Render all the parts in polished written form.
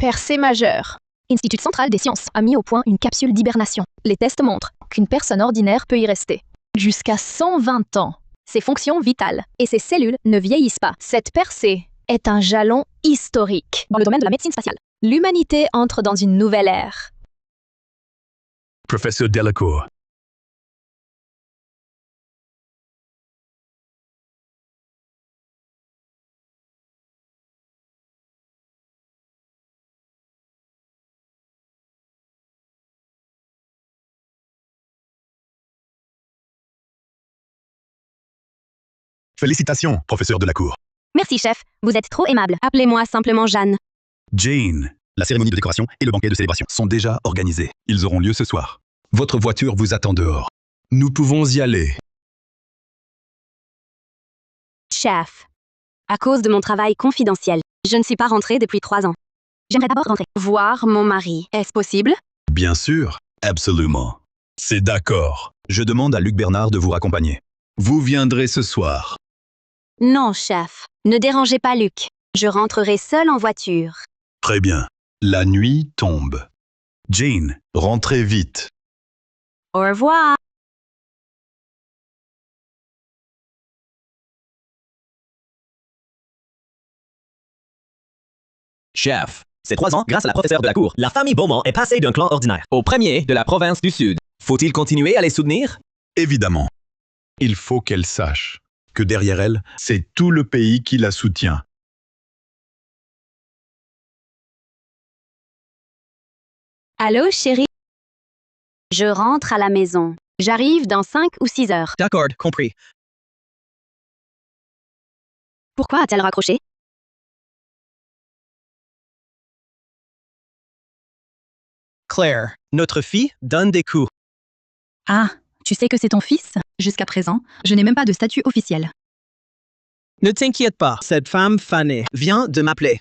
Percée majeure. Institut central des sciences a mis au point une capsule d'hibernation. Les tests montrent qu'une personne ordinaire peut y rester jusqu'à 120 ans. Ses fonctions vitales et ses cellules ne vieillissent pas. Cette percée est un jalon historique dans le domaine de la médecine spatiale. L'humanité entre dans une nouvelle ère. Professeur Delacour. Félicitations, professeur Delacour. Merci, chef. Vous êtes trop aimable. Appelez-moi simplement Jeanne. Jane. La cérémonie de décoration et le banquet de célébration sont déjà organisés. Ils auront lieu ce soir. Votre voiture vous attend dehors. Nous pouvons y aller. Chef. À cause de mon travail confidentiel, je ne suis pas rentrée depuis 3 ans. J'aimerais d'abord rentrer. Voir mon mari. Est-ce possible? Bien sûr, absolument. C'est d'accord. Je demande à Luc Bernard de vous raccompagner. Vous viendrez ce soir. Non, chef. Ne dérangez pas Luc. Je rentrerai seule en voiture. Très bien. La nuit tombe. Jane, rentrez vite. Au revoir. Chef, ces 3 ans, grâce à la professeure Delacour, la famille Beaumont est passée d'un clan ordinaire au premier de la province du Sud. Faut-il continuer à les soutenir? Évidemment. Il faut qu'elle sache que derrière elle, c'est tout le pays qui la soutient. Allô, chérie? Je rentre à la maison. J'arrive dans 5 ou 6 heures. D'accord, compris. Pourquoi a-t-elle raccroché? Claire, notre fille donne des coups. Ah, tu sais que c'est ton fils? Jusqu'à présent, je n'ai même pas de statut officiel. Ne t'inquiète pas, cette femme fanée vient de m'appeler.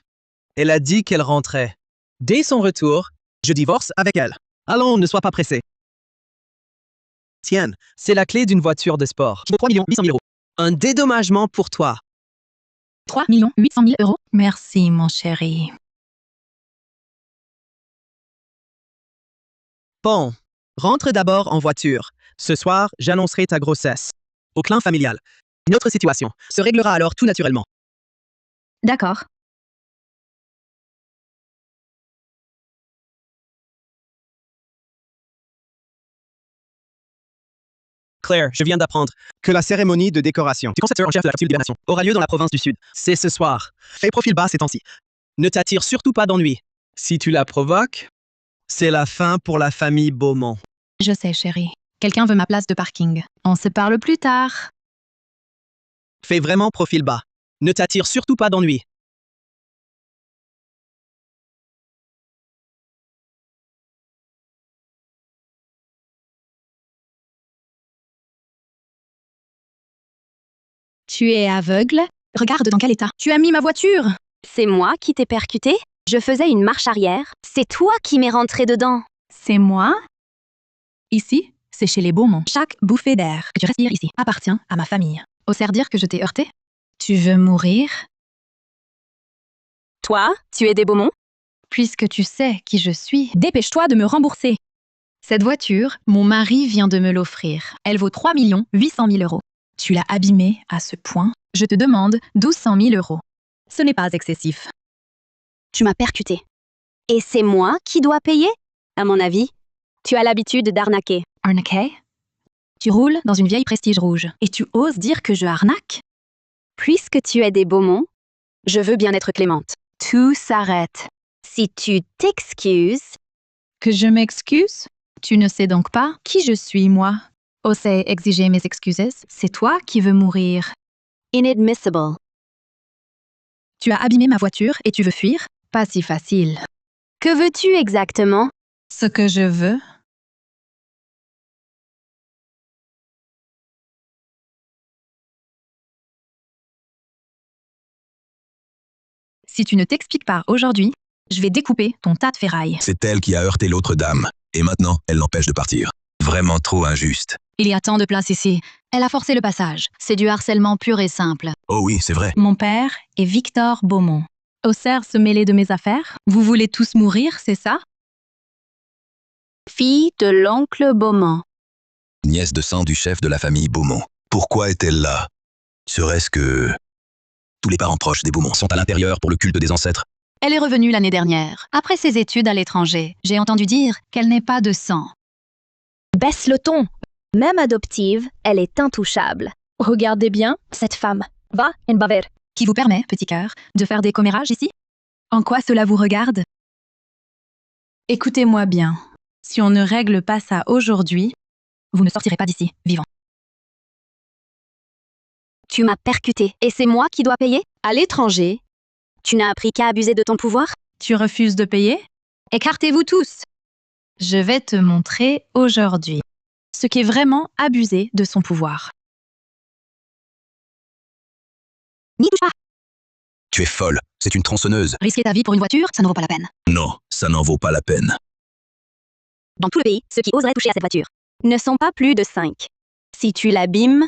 Elle a dit qu'elle rentrait. Dès son retour, je divorce avec elle. Allons, ne sois pas pressé. Tiens, c'est la clé d'une voiture de sport. 3 800 000 €. Un dédommagement pour toi. 3 800 000 €. Merci, mon chéri. Bon, rentre d'abord en voiture. Ce soir, j'annoncerai ta grossesse. Au clan familial. Une autre situation se réglera alors tout naturellement. D'accord. Claire, je viens d'apprendre que la cérémonie de décoration du concepteur en chef de la capsule d'hibernation aura lieu dans la province du Sud. C'est ce soir. Fais profil bas ces temps-ci. Ne t'attire surtout pas d'ennui. Si tu la provoques, c'est la fin pour la famille Beaumont. Je sais, chéri. Quelqu'un veut ma place de parking. On se parle plus tard. Fais vraiment profil bas. Ne t'attire surtout pas d'ennui. Tu es aveugle? Regarde dans quel état. Tu as mis ma voiture. C'est moi qui t'ai percuté? Je faisais une marche arrière. C'est toi qui m'es rentré dedans. C'est moi? Ici, c'est chez les Beaumont. Chaque bouffée d'air que tu respires ici appartient à ma famille. Oser dire que je t'ai heurté? Tu veux mourir? Toi, tu es des Beaumont? Puisque tu sais qui je suis, dépêche-toi de me rembourser. Cette voiture, mon mari vient de me l'offrir. Elle vaut 3 800 000 €. Tu l'as abîmée à ce point. Je te demande 1200 000 €. Ce n'est pas excessif. Tu m'as percuté. Et c'est moi qui dois payer? À mon avis, tu as l'habitude d'arnaquer. Arnaquer? Tu roules dans une vieille Prestige rouge et tu oses dire que je arnaque? Puisque tu es des Beaumont, je veux bien être clémente. Tout s'arrête. Si tu t'excuses... Que je m'excuse? Tu ne sais donc pas qui je suis, moi. Oser exiger mes excuses, c'est toi qui veux mourir. Inadmissible. Tu as abîmé ma voiture et tu veux fuir? Pas si facile. Que veux-tu exactement? Ce que je veux? Si tu ne t'expliques pas aujourd'hui, je vais découper ton tas de ferraille. C'est elle qui a heurté l'autre dame. Et maintenant, elle l'empêche de partir. Vraiment trop injuste. Il y a tant de place ici. Elle a forcé le passage. C'est du harcèlement pur et simple. Oh oui, c'est vrai. Mon père est Victor Beaumont. osèrent se mêler de mes affaires? Vous voulez tous mourir, c'est ça? Fille de l'oncle Beaumont. Nièce de sang du chef de la famille Beaumont. Pourquoi est-elle là? Serait-ce que... Tous les parents proches des Beaumont sont à l'intérieur pour le culte des ancêtres. Elle est revenue l'année dernière, après ses études à l'étranger. J'ai entendu dire qu'elle n'est pas de sang. Baisse le ton. Même adoptive, elle est intouchable. Regardez bien cette femme. Va, en baver. Qui vous permet, petit cœur, de faire des commérages ici? En quoi cela vous regarde? Écoutez-moi bien. Si on ne règle pas ça aujourd'hui, vous ne sortirez pas d'ici, vivant. Tu m'as percuté et c'est moi qui dois payer? À l'étranger, tu n'as appris qu'à abuser de ton pouvoir? Tu refuses de payer? Écartez-vous tous! Je vais te montrer aujourd'hui ce qu'est vraiment abuser de son pouvoir. N'y touche pas! Tu es folle, c'est une tronçonneuse. Risquer ta vie pour une voiture, ça ne vaut pas la peine. Non, ça n'en vaut pas la peine. Dans tout le pays, ceux qui oseraient toucher à cette voiture ne sont pas plus de 5. Si tu l'abîmes,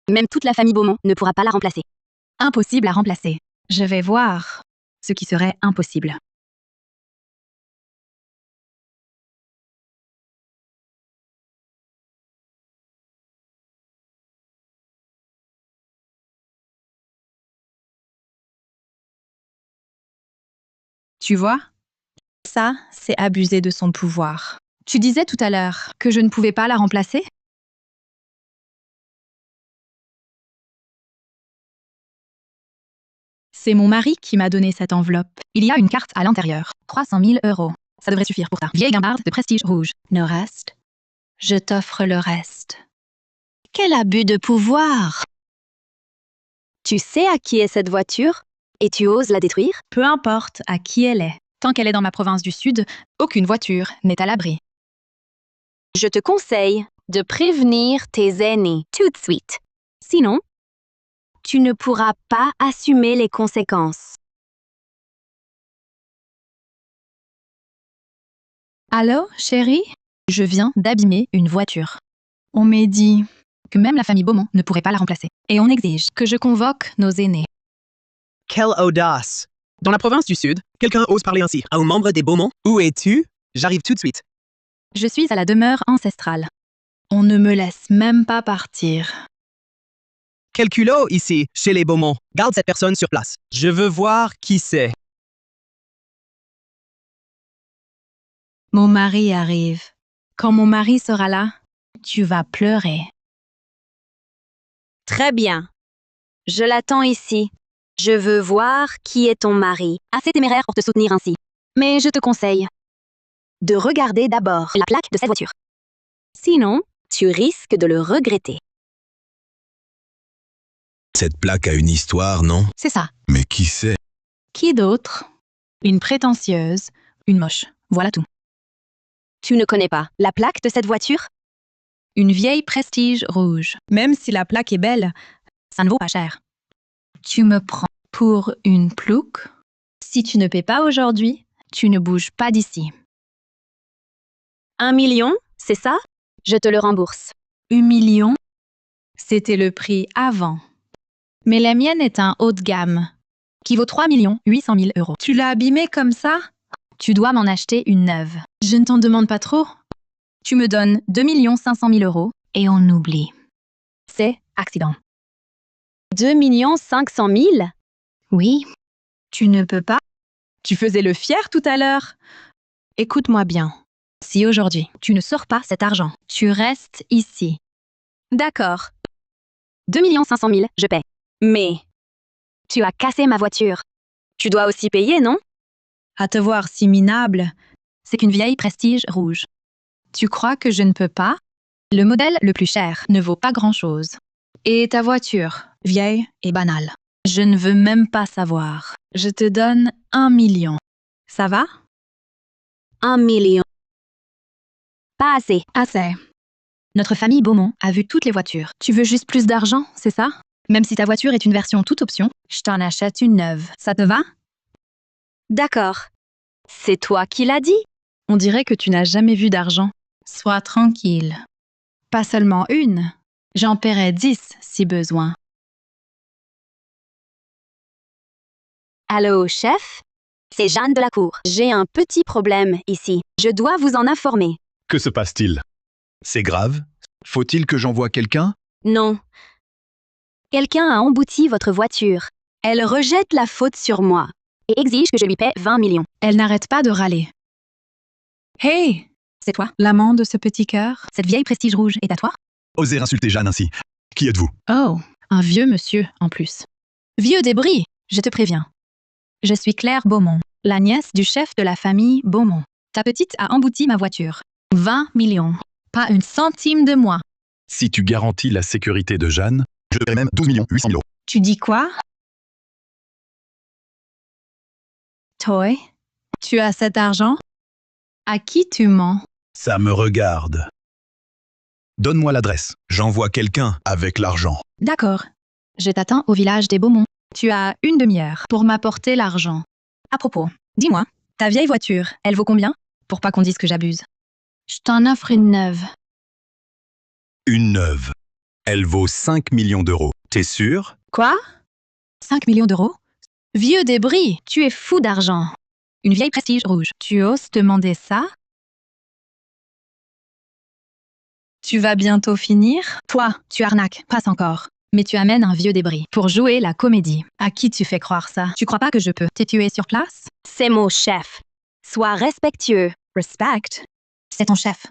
même toute la famille Beaumont ne pourra pas la remplacer. Impossible à remplacer. Je vais voir ce qui serait impossible. Tu vois? Ça, c'est abuser de son pouvoir. Tu disais tout à l'heure que je ne pouvais pas la remplacer? C'est mon mari qui m'a donné cette enveloppe. Il y a une carte à l'intérieur. 300 000 €. Ça devrait suffire pour ta vieille guimbarde de prestige rouge. Le reste, je t'offre le reste. Quel abus de pouvoir! Tu sais à qui est cette voiture et tu oses la détruire? Peu importe à qui elle est. Tant qu'elle est dans ma province du Sud, aucune voiture n'est à l'abri. Je te conseille de prévenir tes aînés tout de suite. Sinon, tu ne pourras pas assumer les conséquences. Allô, chérie? Je viens d'abîmer une voiture. On m'a dit que même la famille Beaumont ne pourrait pas la remplacer. Et on exige que je convoque nos aînés. Quelle audace! Dans la province du Sud, quelqu'un ose parler ainsi à un membre des Beaumont? Où es-tu? J'arrive tout de suite. Je suis à la demeure ancestrale. On ne me laisse même pas partir. Quel culot ici, chez les Beaumont. Garde cette personne sur place. Je veux voir qui c'est. Mon mari arrive. Quand mon mari sera là, tu vas pleurer. Très bien. Je l'attends ici. Je veux voir qui est ton mari. Assez téméraire pour te soutenir ainsi. Mais je te conseille de regarder d'abord la plaque de cette voiture. Sinon, tu risques de le regretter. Cette plaque a une histoire, non? C'est ça. Mais qui c'est? Qui d'autre? Une prétentieuse, une moche. Voilà tout. Tu ne connais pas la plaque de cette voiture? Une vieille prestige rouge. Même si la plaque est belle, ça ne vaut pas cher. Tu me prends pour une plouque? Si tu ne paies pas aujourd'hui, tu ne bouges pas d'ici. 1 million, c'est ça? Je te le rembourse. 1 million? C'était le prix avant. Mais la mienne est un haut de gamme, qui vaut 3 800 000 €. Tu l'as abîmée comme ça? Tu dois m'en acheter une neuve. Je ne t'en demande pas trop. Tu me donnes 2 500 000 € et on oublie. C'est accident. 2 500 000? Oui. Tu ne peux pas? Tu faisais le fier tout à l'heure. Écoute-moi bien. Si aujourd'hui, tu ne sors pas cet argent, tu restes ici. D'accord. 2 500 000, je paie. Mais tu as cassé ma voiture. Tu dois aussi payer, non? À te voir si minable, c'est qu'une vieille prestige rouge. Tu crois que je ne peux pas? Le modèle le plus cher ne vaut pas grand-chose. Et ta voiture, vieille et banale. Je ne veux même pas savoir. Je te donne 1 million. Ça va? 1 million. Pas assez. Assez. Notre famille Beaumont a vu toutes les voitures. Tu veux juste plus d'argent, c'est ça? Même si ta voiture est une version toute option, je t'en achète une neuve. Ça te va? D'accord. C'est toi qui l'as dit? On dirait que tu n'as jamais vu d'argent. Sois tranquille. Pas seulement une. J'en paierai 10 si besoin. Allô, chef? C'est Jeanne de la Cour. J'ai un petit problème ici. Je dois vous en informer. Que se passe-t-il? C'est grave? Faut-il que j'envoie quelqu'un? Non. Quelqu'un a embouti votre voiture. Elle rejette la faute sur moi et exige que je lui paie 20 millions. Elle n'arrête pas de râler. Hey! C'est toi, l'amant de ce petit cœur? Cette vieille prestige rouge est à toi? Osez insulter Jeanne ainsi. Qui êtes-vous? Oh, un vieux monsieur, en plus. Vieux débris, je te préviens. Je suis Claire Beaumont, la nièce du chef de la famille Beaumont. Ta petite a embouti ma voiture. 20 millions. Pas une centime de moi. Si tu garantis la sécurité de Jeanne, je paierai même 12 800 000 €. Tu dis quoi? Toy, tu as cet argent? À qui tu mens? Ça me regarde. Donne-moi l'adresse. J'envoie quelqu'un avec l'argent. D'accord. Je t'attends au village des Beaumont. Tu as une demi-heure pour m'apporter l'argent. À propos, dis-moi, ta vieille voiture, elle vaut combien? Pour pas qu'on dise que j'abuse. Je t'en offre une neuve. Une neuve. Elle vaut 5 millions d'euros. T'es sûr? Quoi? 5 millions d'euros? Vieux débris, tu es fou d'argent. Une vieille prestige rouge. Tu oses demander ça? Tu vas bientôt finir? Toi, tu arnaques, passe encore. Mais tu amènes un vieux débris pour jouer la comédie. À qui tu fais croire ça? Tu crois pas que je peux te tuer sur place? C'est mon chef. Sois respectueux. Respect? C'est ton chef.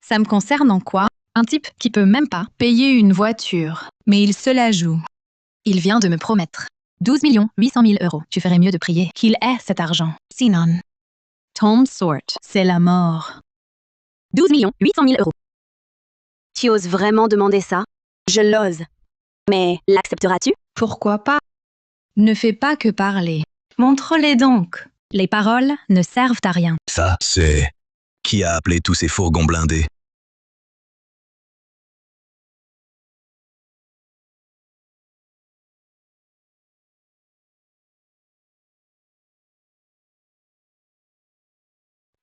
Ça me concerne en quoi? Un type qui peut même pas payer une voiture. Mais il se la joue. Il vient de me promettre 12 800 000 €. Tu ferais mieux de prier qu'il ait cet argent. Sinon, Tom Sort, c'est la mort. 12 800 000 €. Tu oses vraiment demander ça? Je l'ose. Mais l'accepteras-tu? Pourquoi pas? Ne fais pas que parler. Montre-les donc. Les paroles ne servent à rien. Ça, c'est... Qui a appelé tous ces fourgons blindés?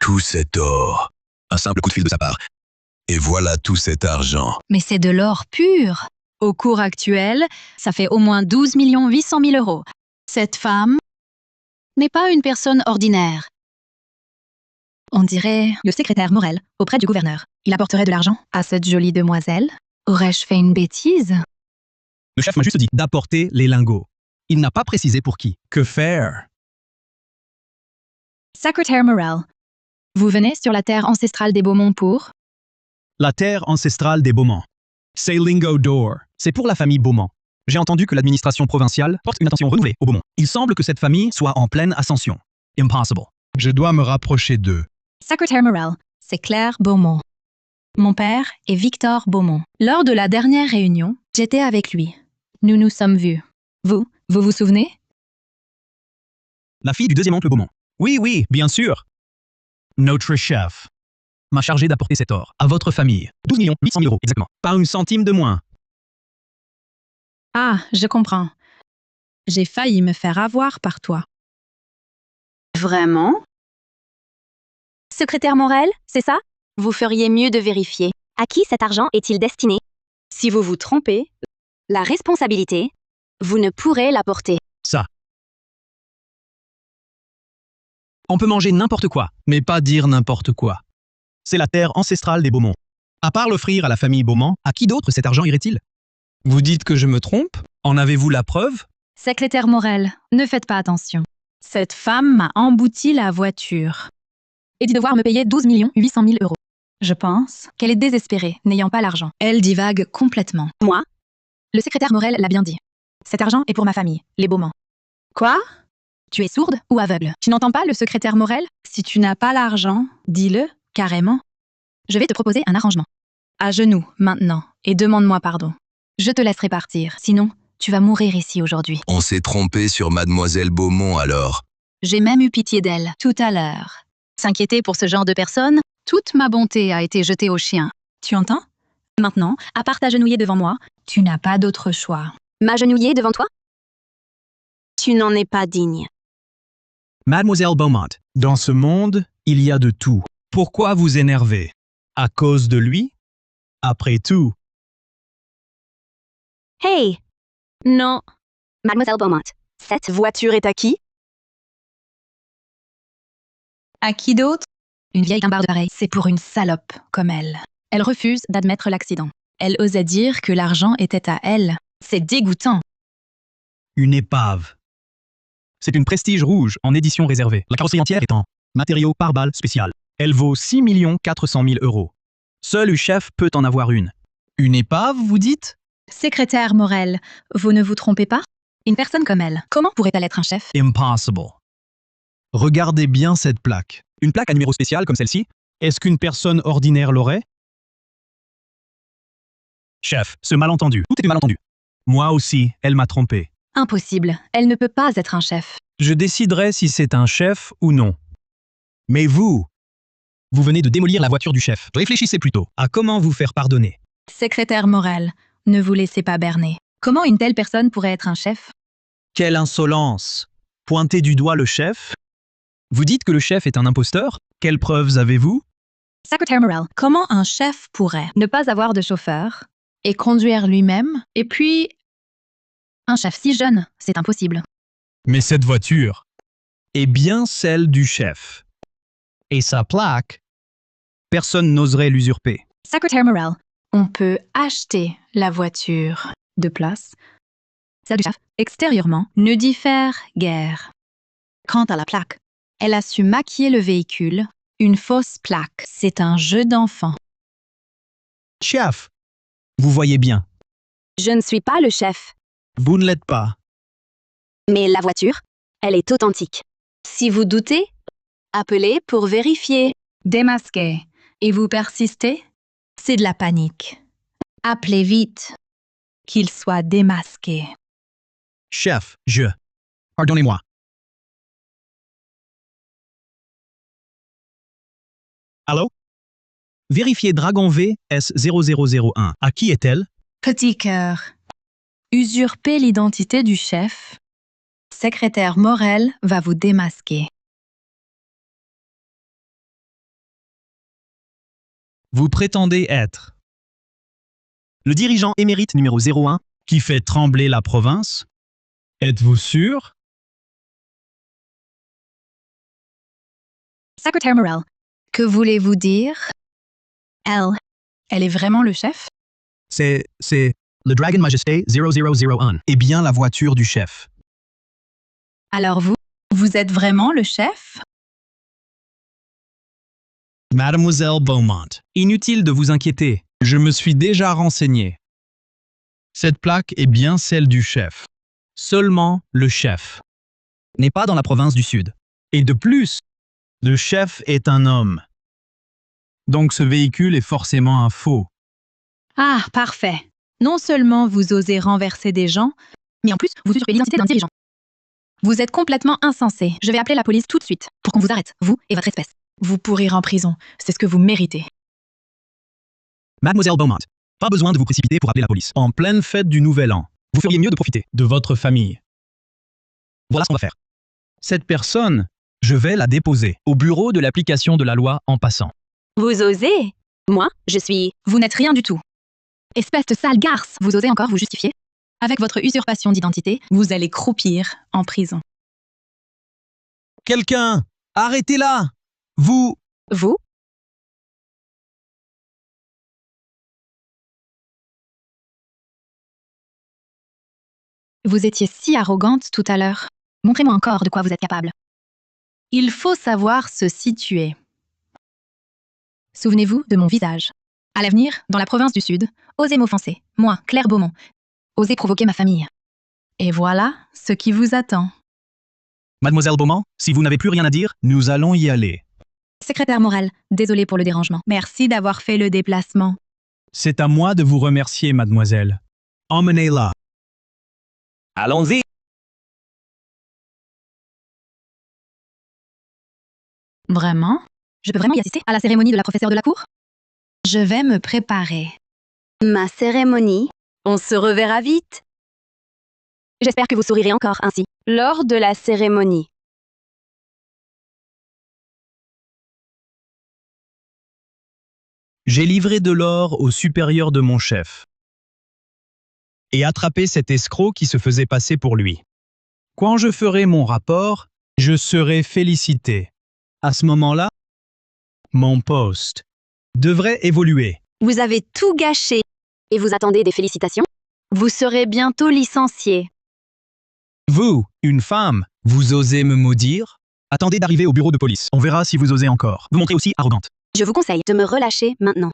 Tout cet or. Un simple coup de fil de sa part. Et voilà tout cet argent. Mais c'est de l'or pur. Au cours actuel, ça fait au moins 12 800 000 €. Cette femme n'est pas une personne ordinaire. On dirait le secrétaire Morel auprès du gouverneur. Il apporterait de l'argent à cette jolie demoiselle. Aurais-je fait une bêtise? Le chef m'a juste dit d'apporter les lingots. Il n'a pas précisé pour qui. Que faire? Secrétaire Morel, vous venez sur la terre ancestrale des Beaumont pour? La terre ancestrale des Beaumont. C'est Lingo d'or. C'est pour la famille Beaumont. J'ai entendu que l'administration provinciale porte une attention renouvelée aux Beaumont. Il semble que cette famille soit en pleine ascension. Impossible. Je dois me rapprocher d'eux. Secrétaire Morel, c'est Claire Beaumont. Mon père est Victor Beaumont. Lors de la dernière réunion, j'étais avec lui. Nous nous sommes vus. Vous vous souvenez? La fille du deuxième oncle Beaumont. Oui, oui, bien sûr. Notre chef m'a chargé d'apporter cet or à votre famille. 12 800 000 €, exactement. Pas une centime de moins. Ah, je comprends. J'ai failli me faire avoir par toi. Vraiment? Secrétaire Morel, c'est ça? Vous feriez mieux de vérifier. À qui cet argent est-il destiné? Si vous vous trompez, la responsabilité, vous ne pourrez la porter. Ça. On peut manger n'importe quoi, mais pas dire n'importe quoi. C'est la terre ancestrale des Beaumont. À part l'offrir à la famille Beaumont, à qui d'autre cet argent irait-il? Vous dites que je me trompe? En avez-vous la preuve? Secrétaire Morel, ne faites pas attention. Cette femme m'a embouti la voiture et dit devoir me payer 12 800 000 €. Je pense qu'elle est désespérée, n'ayant pas l'argent. Elle divague complètement. Moi? Le secrétaire Morel l'a bien dit. Cet argent est pour ma famille, les Beaumont. Quoi? Tu es sourde ou aveugle? Tu n'entends pas le secrétaire Morel? Si tu n'as pas l'argent, dis-le, carrément. Je vais te proposer un arrangement. À genoux, maintenant, et demande-moi pardon. Je te laisserai partir, sinon, tu vas mourir ici aujourd'hui. On s'est trompé sur Mademoiselle Beaumont alors. J'ai même eu pitié d'elle, tout à l'heure. S'inquiéter pour ce genre de personne, toute ma bonté a été jetée au chien. Tu entends? Maintenant, à part t'agenouiller devant moi, tu n'as pas d'autre choix. M'agenouiller devant toi? Tu n'en es pas digne. Mademoiselle Beaumont, dans ce monde, il y a de tout. Pourquoi vous énerver? À cause de lui? Après tout. Hey! Non. Mademoiselle Beaumont, cette voiture est à qui? À qui d'autre? Une vieille timbarde pareille. C'est pour une salope comme elle. Elle refuse d'admettre l'accident. Elle osait dire que l'argent était à elle. C'est dégoûtant. Une épave. C'est une Prestige rouge en édition réservée. La carrosserie entière est en matériaux par balle spécial. Elle vaut 6 400 000 €. Seul le chef peut en avoir une. Une épave, vous dites? Secrétaire Morel, vous ne vous trompez pas? Une personne comme elle, comment pourrait-elle être un chef? Impossible. Regardez bien cette plaque. Une plaque à numéro spécial comme celle-ci? Est-ce qu'une personne ordinaire l'aurait? Chef, ce malentendu. Tout est un malentendu. Moi aussi, elle m'a trompé. Impossible, elle ne peut pas être un chef. Je déciderai si c'est un chef ou non. Mais vous venez de démolir la voiture du chef. Réfléchissez plutôt à comment vous faire pardonner. Secrétaire Morel, ne vous laissez pas berner. Comment une telle personne pourrait être un chef? Quelle insolence! Pointez du doigt le chef? Vous dites que le chef est un imposteur? Quelles preuves avez-vous? Secrétaire Morel, comment un chef pourrait ne pas avoir de chauffeur et conduire lui-même? Et puis, un chef si jeune, c'est impossible. Mais cette voiture est bien celle du chef. Et sa plaque, personne n'oserait l'usurper. Secrétaire Morel, on peut acheter la voiture de place. Celle du chef, extérieurement, ne diffère guère. Quant à la plaque, elle a su maquiller le véhicule. Une fausse plaque, c'est un jeu d'enfant. Chef, vous voyez bien, Je ne suis pas le chef. vous ne l'êtes pas. Mais la voiture, elle est authentique. Si vous doutez, appelez pour vérifier. Démasqué. Et vous persistez? C'est de la panique. Appelez vite. Qu'il soit démasqué. Chef, pardonnez-moi. Allô? Vérifiez Dragon V S0001. À qui est-elle? Petit cœur. Usurper l'identité du chef. Secrétaire Morel va vous démasquer. Vous prétendez être le dirigeant émérite numéro 01 qui fait trembler la province? Êtes-vous sûr? Secrétaire Morel, que voulez-vous dire? Elle est vraiment le chef? C'est le Dragon Majesté 0001. Et bien la voiture du chef. Alors vous êtes vraiment le chef? Mademoiselle Beaumont, inutile de vous inquiéter. Je me suis déjà renseigné. Cette plaque est bien celle du chef. Seulement le chef n'est pas dans la province du Sud. Et de plus, le chef est un homme. Donc ce véhicule est forcément un faux. Ah, parfait. Non seulement vous osez renverser des gens, mais en plus, vous usurpez l'identité d'un dirigeant. Vous êtes complètement insensé. Je vais appeler la police tout de suite pour qu'on vous arrête, vous et votre espèce. Vous pourrir en prison, c'est ce que vous méritez. Mademoiselle Beaumont, pas besoin de vous précipiter pour appeler la police. En pleine fête du Nouvel An, vous feriez mieux de profiter de votre famille. Voilà ce qu'on va faire. Cette personne, je vais la déposer au bureau de l'application de la loi en passant. Vous osez? Moi, je suis... Vous n'êtes rien du tout. Espèce de sale garce, vous osez encore vous justifier? Avec votre usurpation d'identité, vous allez croupir en prison. Quelqu'un, arrêtez-la! Vous... Vous? Vous étiez si arrogante tout à l'heure. Montrez-moi encore de quoi vous êtes capable. Il faut savoir se situer. Souvenez-vous de mon visage. À l'avenir, dans la province du Sud, osez m'offenser. Moi, Claire Beaumont. Osez provoquer ma famille. Et voilà ce qui vous attend. Mademoiselle Beaumont, si vous n'avez plus rien à dire, nous allons y aller. Secrétaire Morel, désolé pour le dérangement. Merci d'avoir fait le déplacement. C'est à moi de vous remercier, mademoiselle. Emmenez-la. Allons-y. Vraiment? Je peux vraiment y assister à la cérémonie de la professeure de la cour? Je vais me préparer. Ma cérémonie? On se reverra vite. J'espère que vous sourirez encore ainsi, lors de la cérémonie. J'ai livré de l'or au supérieur de mon chef et attrapé cet escroc qui se faisait passer pour lui. Quand je ferai mon rapport, je serai félicité. À ce moment-là, mon poste devrait évoluer. Vous avez tout gâché. Et vous attendez des félicitations? Vous serez bientôt licencié. Vous, une femme, vous osez me maudire? Attendez d'arriver au bureau de police. On verra si vous osez encore. Vous montrez aussi arrogante. Je vous conseille de me relâcher maintenant.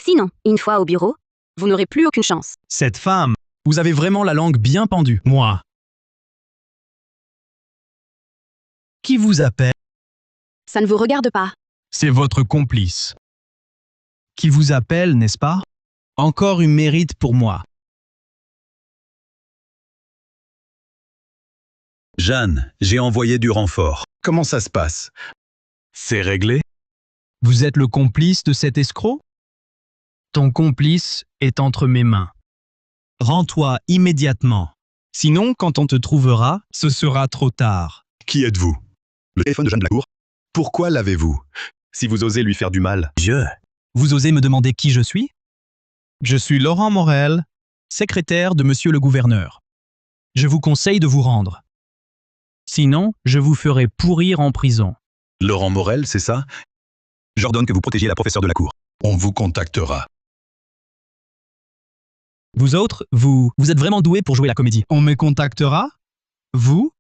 Sinon, une fois au bureau, vous n'aurez plus aucune chance. Cette femme, vous avez vraiment la langue bien pendue. Moi. Qui vous appelle? Ça ne vous regarde pas. C'est votre complice. Qui vous appelle, n'est-ce pas? Encore une mérite pour moi. Jeanne, j'ai envoyé du renfort. Comment ça se passe? C'est réglé? Vous êtes le complice de cet escroc? Ton complice est entre mes mains. Rends-toi immédiatement. Sinon, quand on te trouvera, ce sera trop tard. Qui êtes-vous? Le téléphone de Jeanne Delacour? Pourquoi l'avez-vous? Si vous osez lui faire du mal, Vous osez me demander qui je suis? Je suis Laurent Morel, secrétaire de Monsieur le Gouverneur. Je vous conseille de vous rendre. Sinon, je vous ferai pourrir en prison. Laurent Morel, c'est ça? J'ordonne que vous protégiez la professeure de la cour. On vous contactera. Vous autres, vous êtes vraiment doués pour jouer la comédie. On me contactera? Vous?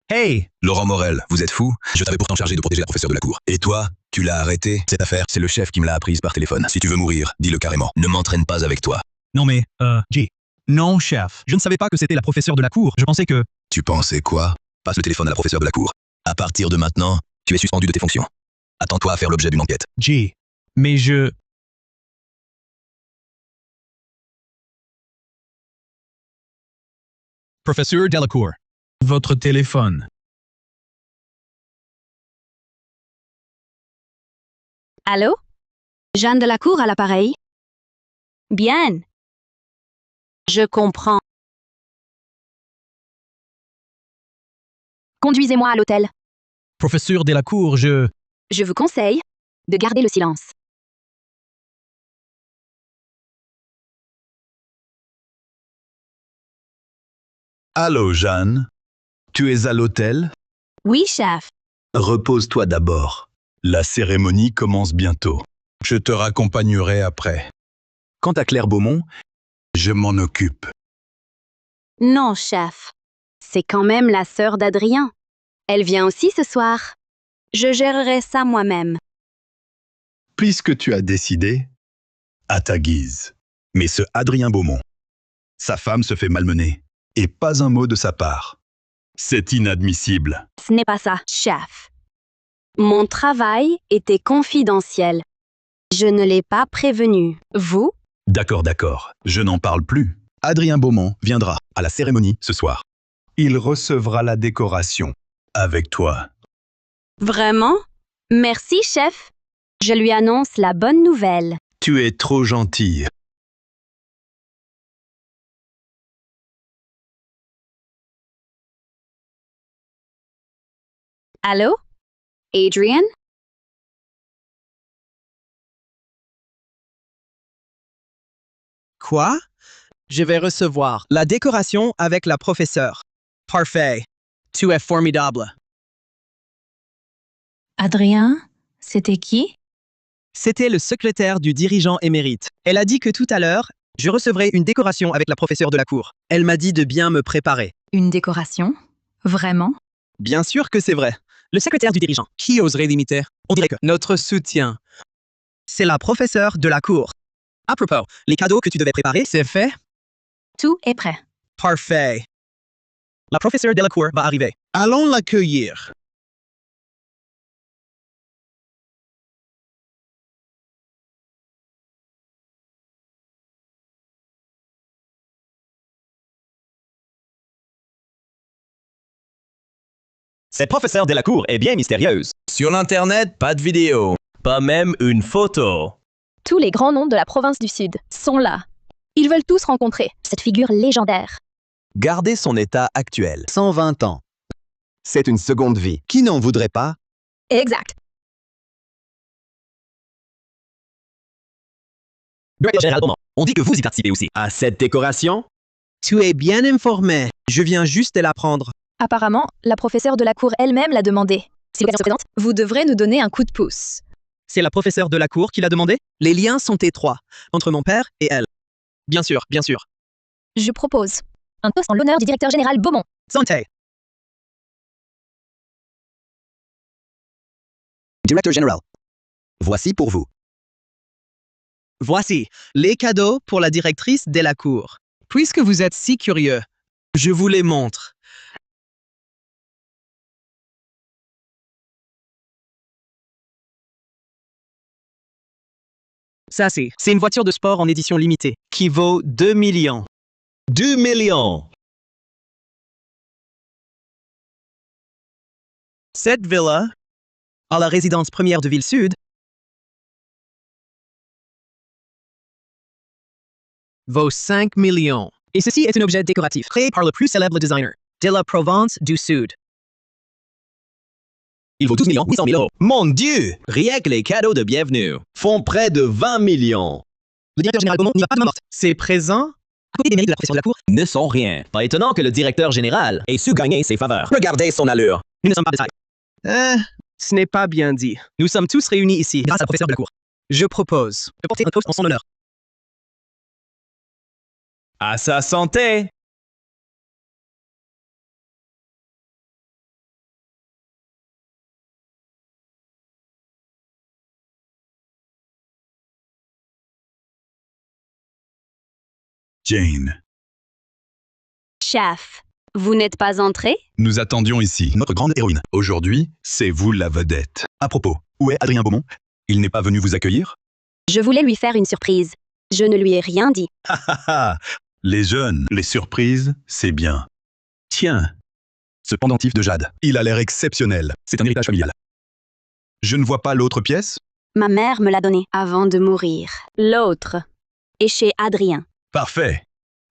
Hey! Laurent Morel, vous êtes fou? Je t'avais pourtant chargé de protéger la professeure de la cour. Et toi, tu l'as arrêté? Cette affaire, c'est le chef qui me l'a apprise par téléphone. Si tu veux mourir, dis-le carrément. Ne m'entraîne pas avec toi. Non mais, G. Non, chef. Je ne savais pas que c'était la professeure de la cour. Je pensais que... Tu pensais quoi? Passe le téléphone à la professeure de la cour. À partir de maintenant, tu es suspendu de tes fonctions. Attends-toi à faire l'objet d'une enquête. G. Mais je... Professeur Delacour. Votre téléphone. Allô? Jeanne Delacour à l'appareil? Bien. Je comprends. Conduisez-moi à l'hôtel. Professeur Delacour, je... Je vous conseille de garder le silence. Allô, Jeanne? Tu es à l'hôtel? Oui, chef. Repose-toi d'abord. La cérémonie commence bientôt. Je te raccompagnerai après. Quant à Claire Beaumont, je m'en occupe. Non, chef. C'est quand même la sœur d'Adrien. Elle vient aussi ce soir. Je gérerai ça moi-même. Puisque tu as décidé, à ta guise. Mais ce Adrien Beaumont, sa femme se fait malmener, et pas un mot de sa part. C'est inadmissible. Ce n'est pas ça, chef. Mon travail était confidentiel. Je ne l'ai pas prévenu. Vous? D'accord, d'accord, je n'en parle plus. Adrien Beaumont viendra à la cérémonie ce soir. Il recevra la décoration avec toi. Vraiment? Merci, chef. Je lui annonce la bonne nouvelle. Tu es trop gentille. Allô? Adrian? Quoi? Je vais recevoir la décoration avec la professeure. Parfait. Tu es formidable. Adrien, c'était qui? C'était le secrétaire du dirigeant émérite. Elle a dit que tout à l'heure, je recevrai une décoration avec la professeure de la cour. Elle m'a dit de bien me préparer. Une décoration? Vraiment? Bien sûr que c'est vrai. Le secrétaire du dirigeant. Qui oserait l'imiter? On dirait que notre soutien. C'est la professeure de la cour. À propos, les cadeaux que tu devais préparer, c'est fait? Tout est prêt. Parfait. La professeure de la cour va arriver. Allons l'accueillir. Cette professeure de la cour est bien mystérieuse. Sur l'Internet, pas de vidéo. Pas même une photo. Tous les grands noms de la province du Sud sont là. Ils veulent tous rencontrer cette figure légendaire. Garder son état actuel. 120 ans. C'est une seconde vie. Qui n'en voudrait pas? Exact. Général Beaumont, on dit que vous y participez aussi. À cette décoration? Tu es bien informé. Je viens juste de l'apprendre. Apparemment, la professeure de la cour elle-même l'a demandé. Si l'occasion se présente, vous devrez nous donner un coup de pouce. C'est la professeure de la cour qui l'a demandé? Les liens sont étroits entre mon père et elle. Bien sûr, bien sûr. Je propose un toast en l'honneur du directeur général Beaumont. Santé. Directeur général. Voici pour vous. Voici les cadeaux pour la directrice de la cour. Puisque vous êtes si curieux, je vous les montre. Ça, c'est une voiture de sport en édition limitée qui vaut 2 millions. 2 millions! Cette villa, à la résidence première de Ville-Sud, vaut 5 millions. Et ceci est un objet décoratif créé par le plus célèbre designer de la Provence du Sud. Il vaut 12 millions 800 000 euros. Mon Dieu! Rien que les cadeaux de bienvenue font près de 20 millions. Le directeur général Beaumont n'y va pas de main morte. Ces présents, à côté des mérites de la profession de la cour, Ne sont rien. Pas étonnant que le directeur général ait su gagner ses faveurs. Regardez son allure. nous ne sommes pas de taille. Ce n'est pas bien dit. Nous sommes tous réunis ici grâce à la professeure de la cour. Je propose de porter un toast en son honneur. À sa santé! Jane, Chef, vous n'êtes pas entré? nous attendions ici notre grande héroïne. Aujourd'hui, c'est vous la vedette. À propos, où est Adrien Beaumont? Il n'est pas venu vous accueillir? Je voulais lui faire une surprise. Je ne lui ai rien dit. Les jeunes, les surprises, c'est bien. Tiens, ce pendentif de jade, il a l'air exceptionnel. C'est un héritage familial. Je ne vois pas l'autre pièce? Ma mère me l'a donné avant de mourir. L'autre est chez Adrien. Parfait.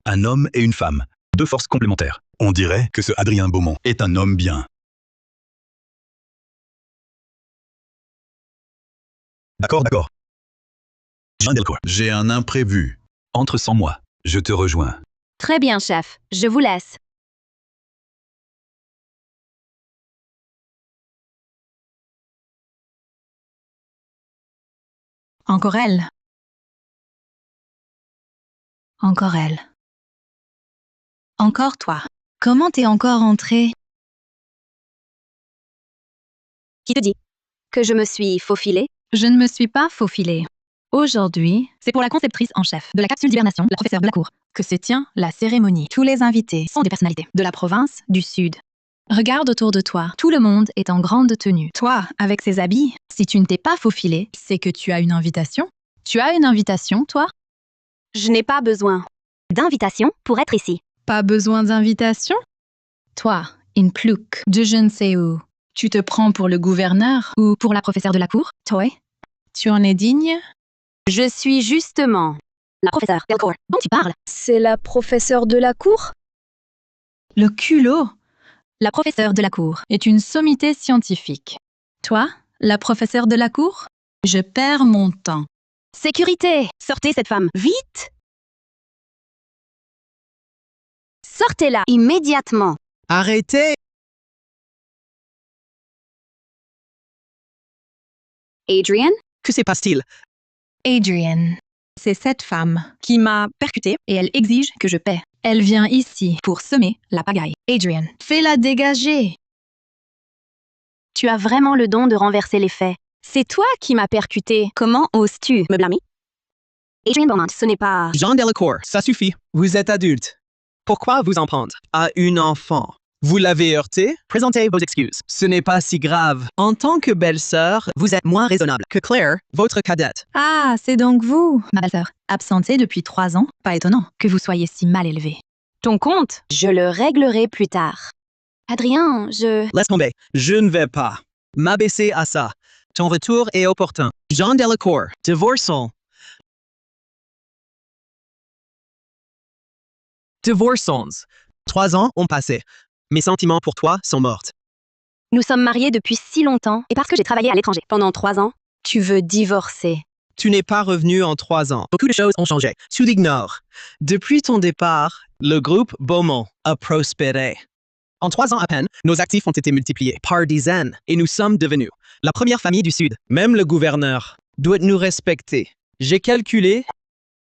Un homme et une femme, deux forces complémentaires. On dirait que ce Adrien Beaumont est un homme bien. D'accord, d'accord. Jean Delcourt, j'ai un imprévu. Entre sans moi, je te rejoins. Très bien, chef. Je vous laisse. Encore elle. Encore elle. Encore toi. Comment t'es encore entrée? Qui te dit que je me suis faufilée? Je ne me suis pas faufilée. Aujourd'hui, c'est pour la conceptrice en chef de la capsule d'hibernation, la professeure de la cour, que se tient la cérémonie. Tous les invités sont des personnalités de la province du Sud. Regarde autour de toi, tout le monde est en grande tenue. Toi, avec ces habits, si tu ne t'es pas faufilé, c'est que tu as une invitation. Tu as une invitation, toi? Je n'ai pas besoin d'invitation pour être ici. Pas besoin d'invitation? Toi, une plouc de je ne sais où. Tu te prends pour le gouverneur ou pour la professeure de la cour? Toi? Tu en es digne? Je suis justement la professeure Delcourt. Dont tu parles? C'est la professeure de la cour? Le culot! La professeure de la cour est une sommité scientifique. Toi, la professeure de la cour? Je perds mon temps. Sécurité! Sortez cette femme, vite! Sortez-la immédiatement. Arrêtez! Adrian? Que se passe-t-il? Adrian, c'est cette femme qui m'a percutée et elle exige que je paie. Elle vient ici pour semer la pagaille. Adrian, fais-la dégager. Tu as vraiment le don de renverser les faits. C'est toi qui m'as percuté. Comment oses-tu me blâmer? Adrian Beaumont, ce n'est pas... Jean Delcourt, ça suffit. Vous êtes adulte. Pourquoi vous en prendre à une enfant? Vous l'avez heurté? Présentez vos excuses. Ce n'est pas si grave. En tant que belle-sœur, vous êtes moins raisonnable que Claire, votre cadette. Ah, c'est donc vous, ma belle-sœur. Absentée depuis 3 ans, pas étonnant que vous soyez si mal élevée. Ton compte, je le réglerai plus tard. Adrien, Laisse tomber. Je ne vais pas m'abaisser à ça. Ton retour est opportun. Jean Delcourt, divorçons. Divorçons. 3 ans ont passé. Mes sentiments pour toi sont morts. Nous sommes mariés depuis si longtemps et parce que j'ai travaillé à l'étranger pendant 3 ans, tu veux divorcer. Tu n'es pas revenu en 3 ans. Beaucoup de choses ont changé. Tu l'ignores. Depuis ton départ, le groupe Beaumont a prospéré. En 3 ans à peine, nos actifs ont été multipliés par dizaines et nous sommes devenus la première famille du Sud. Même le gouverneur doit nous respecter. J'ai calculé,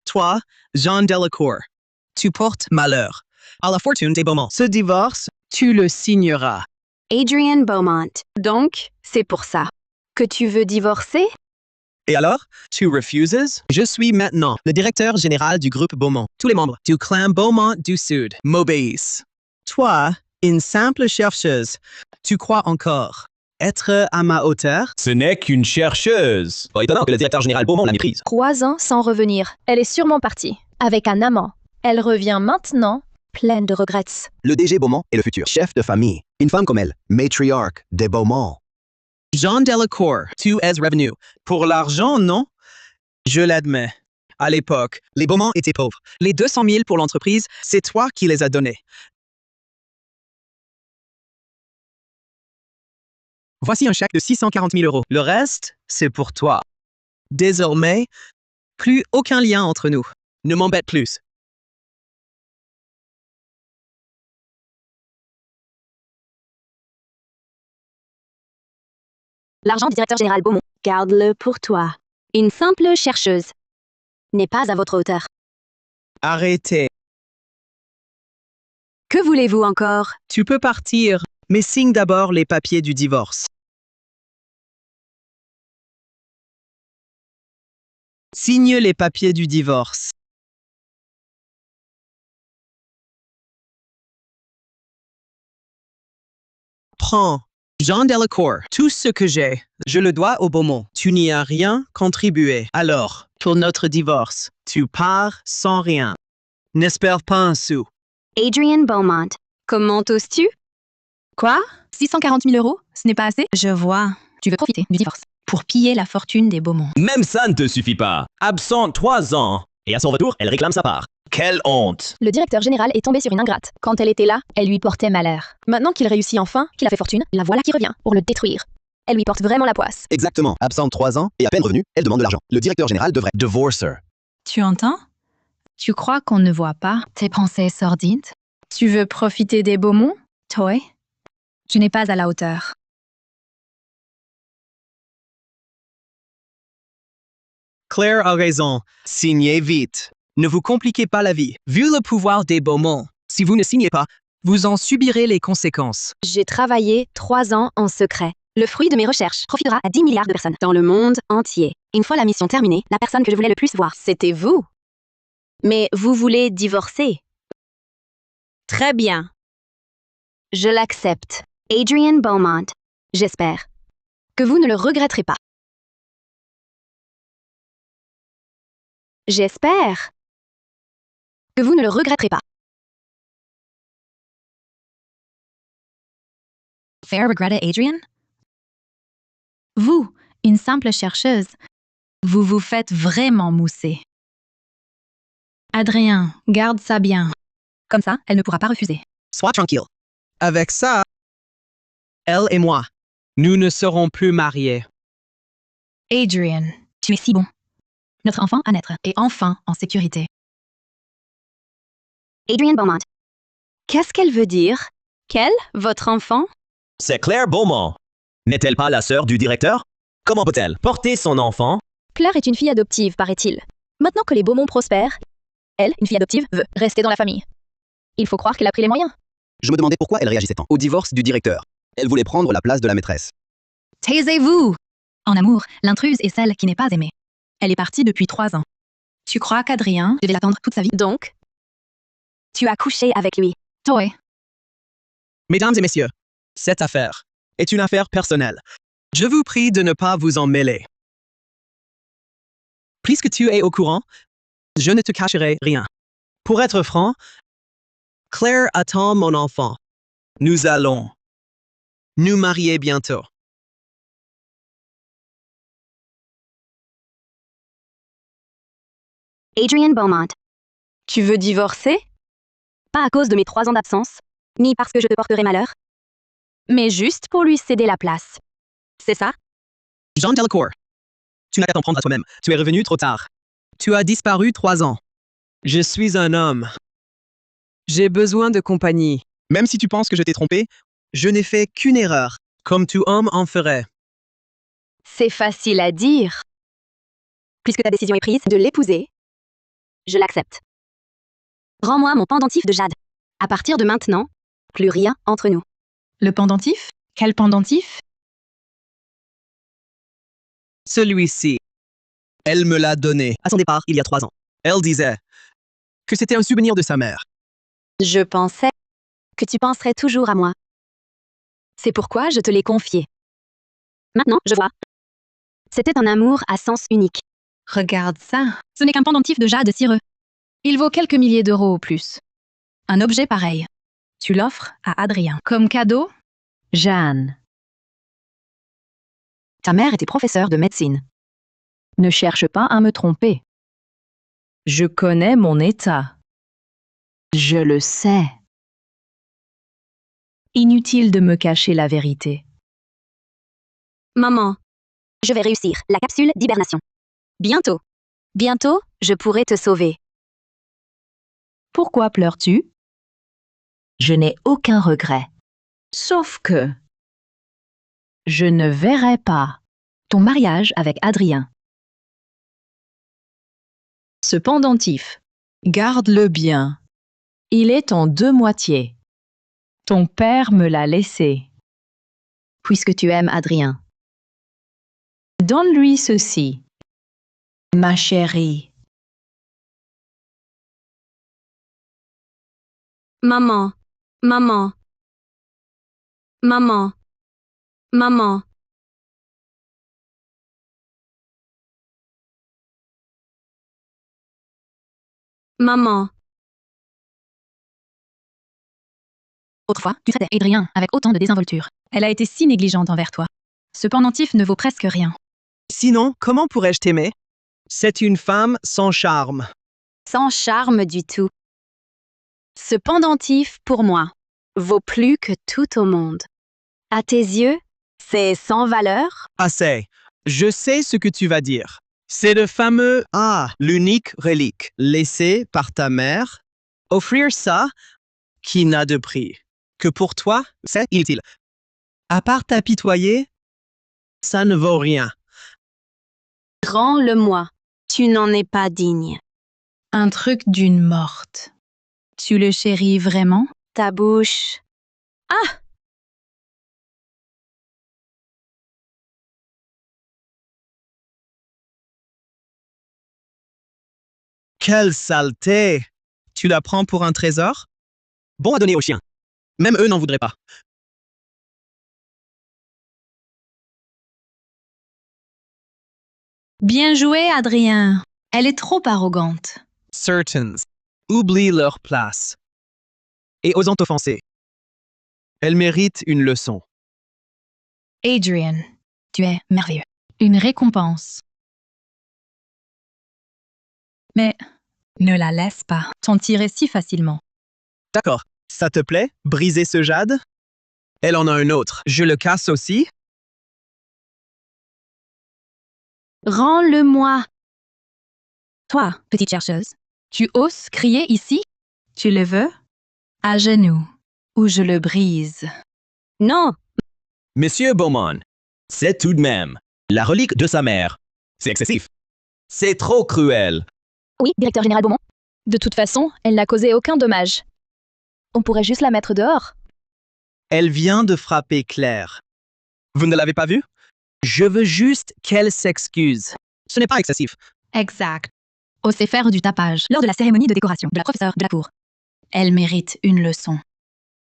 toi, Jean Delacour, tu portes malheur à la fortune des Beaumont. Ce divorce, tu le signeras. Adrian Beaumont. Donc, c'est pour ça que tu veux divorcer? Et alors, tu refuses? Je suis maintenant le directeur général du groupe Beaumont. Tous les membres du clan Beaumont du Sud m'obéissent. Toi, une simple chercheuse, tu crois encore être à ma hauteur? Ce n'est qu'une chercheuse. Pas étonnant que le directeur général Beaumont la méprise. 3 ans sans revenir. Elle est sûrement partie. Avec un amant. Elle revient maintenant, pleine de regrets. Le DG Beaumont est le futur chef de famille. Une femme comme elle, matriarche des Beaumont. Jean Delacour, tu es revenu. Pour l'argent, non? Je l'admets. À l'époque, les Beaumont étaient pauvres. Les 200 000 pour l'entreprise, c'est toi qui les as donnés. Voici un chèque de 640 000 euros. Le reste, c'est pour toi. Désormais, plus aucun lien entre nous. Ne m'embête plus. L'argent du directeur général Beaumont, garde-le pour toi. Une simple chercheuse n'est pas à votre hauteur. Arrêtez. Que voulez-vous encore? Tu peux partir, mais signe d'abord les papiers du divorce. Signe les papiers du divorce. Prends, Jean Delacour, tout ce que j'ai, je le dois au Beaumont. Tu n'y as rien contribué. Alors, pour notre divorce, tu pars sans rien. N'espère pas un sou. Adrian Beaumont. Comment oses-tu? Quoi? 640 000 euros, ce n'est pas assez? Je vois. Tu veux profiter du divorce pour piller la fortune des Beaumont. Même ça ne te suffit pas. Absente 3 ans. Et à son retour, elle réclame sa part. Quelle honte. Le directeur général est tombé sur une ingrate. Quand elle était là, elle lui portait malheur. Maintenant qu'il réussit enfin, qu'il a fait fortune, la voilà qui revient pour le détruire. Elle lui porte vraiment la poisse. Exactement. Absente 3 ans et à peine revenue, elle demande de l'argent. Le directeur général devrait Divorce her. Tu entends? Tu crois qu'on ne voit pas tes pensées sordides? Tu veux profiter des Beaumont, toi? Tu n'es pas à la hauteur. Claire a raison. Signez vite. Ne vous compliquez pas la vie. Vu le pouvoir des Beaumont, si vous ne signez pas, vous en subirez les conséquences. J'ai travaillé 3 ans en secret. Le fruit de mes recherches profitera à 10 milliards de personnes dans le monde entier. Une fois la mission terminée, la personne que je voulais le plus voir, c'était vous. Mais vous voulez divorcer? Très bien. Je l'accepte. Adrian Beaumont. J'espère que vous ne le regretterez pas. J'espère que vous ne le regretterez pas. Faire regretter Adrian? Vous, une simple chercheuse, vous vous faites vraiment mousser. Adrien, garde ça bien. Comme ça, elle ne pourra pas refuser. Sois tranquille. Avec ça, elle et moi, nous ne serons plus mariés. Adrian, tu es si bon. Notre enfant à naître est enfin en sécurité. Adrian Beaumont. Qu'est-ce qu'elle veut dire? Quelle? Votre enfant? C'est Claire Beaumont. N'est-elle pas la sœur du directeur? Comment peut-elle porter son enfant? Claire est une fille adoptive, paraît-il. Maintenant que les Beaumont prospèrent, elle, une fille adoptive, veut rester dans la famille. Il faut croire qu'elle a pris les moyens. Je me demandais pourquoi elle réagissait tant au divorce du directeur. Elle voulait prendre la place de la maîtresse. Taisez-vous! En amour, l'intruse est celle qui n'est pas aimée. Elle est partie depuis 3 ans. Tu crois qu'Adrien devait l'attendre toute sa vie? Donc, tu as couché avec lui. Toi. Mesdames et messieurs, cette affaire est une affaire personnelle. Je vous prie de ne pas vous en mêler. Puisque tu es au courant, je ne te cacherai rien. Pour être franc, Claire attend mon enfant. Nous allons nous marier bientôt. Adrian Beaumont. Tu veux divorcer? Pas à cause de mes 3 ans d'absence, ni parce que je te porterai malheur, mais juste pour lui céder la place. C'est ça? Jean Delacour. Tu n'as qu'à t'en prendre à toi-même. Tu es revenu trop tard. Tu as disparu 3 ans. Je suis un homme. J'ai besoin de compagnie. Même si tu penses que je t'ai trompé, je n'ai fait qu'une erreur, comme tout homme en ferait. C'est facile à dire. Puisque ta décision est prise de l'épouser, je l'accepte. Rends-moi mon pendentif de jade. À partir de maintenant, plus rien entre nous. Le pendentif? Quel pendentif? Celui-ci. Elle me l'a donné à son départ il y a 3 ans. Elle disait que c'était un souvenir de sa mère. Je pensais que tu penserais toujours à moi. C'est pourquoi je te l'ai confié. Maintenant, je vois. C'était un amour à sens unique. Regarde ça. Ce n'est qu'un pendentif de jade cireux. Il vaut quelques milliers d'euros au plus. Un objet pareil. Tu l'offres à Adrien. Comme cadeau? Jeanne, Ta mère était professeure de médecine. ne cherche pas à me tromper. Je connais mon état. Je le sais. Inutile de me cacher la vérité. Maman, je vais réussir la capsule d'hibernation. Bientôt. Bientôt, je pourrai te sauver. Pourquoi pleures-tu? Je n'ai aucun regret. Sauf que je ne verrai pas ton mariage avec Adrien. Ce pendentif, garde-le bien. Il est en 2 moitiés. Ton père me l'a laissé. Puisque tu aimes Adrien. Donne-lui ceci. Ma chérie. Maman, maman, maman, maman. Maman, Autrefois, tu traitais Adrien avec autant de désinvolture. Elle a été si négligente envers toi. Ce pendentif ne vaut presque rien. Sinon, comment pourrais-je t'aimer? C'est une femme sans charme. sans charme du tout. Ce pendentif, pour moi, vaut plus que tout au monde. À tes yeux, c'est sans valeur? Assez. Je sais ce que tu vas dire. C'est le fameux l'unique relique laissée par ta mère. Offrir ça qui n'a de prix que pour toi, c'est inutile. À part t'apitoyer, ça ne vaut rien. Rends-le-moi. Tu n'en es pas digne. Un truc d'une morte. Tu le chéris vraiment? Ta bouche. Ah! Quelle saleté! Tu la prends pour un trésor? Bon à donner aux chiens. Même eux n'en voudraient pas. Bien joué, Adrien. Elle est trop arrogante. Certains oublient leur place et osent t'offenser. Elle mérite une leçon. Adrian, tu es merveilleux. Une récompense. Mais ne la laisse pas t'en tirer si facilement. D'accord. Ça te plaît, briser ce jade? Elle en a un autre. Je le casse aussi? Rends-le-moi. Toi, petite chercheuse, tu oses crier ici? Tu le veux? À genoux, ou je le brise. Non, Monsieur Beaumont, c'est tout de même la relique de sa mère. C'est excessif. C'est trop cruel. Oui, directeur général Beaumont. De toute façon, elle n'a causé aucun dommage. On pourrait juste la mettre dehors. Elle vient de frapper Claire. Vous ne l'avez pas vue? Je veux juste qu'elle s'excuse. Ce n'est pas excessif. Exact. Osez faire du tapage lors de la cérémonie de décoration de la professeure de la cour. Elle mérite une leçon.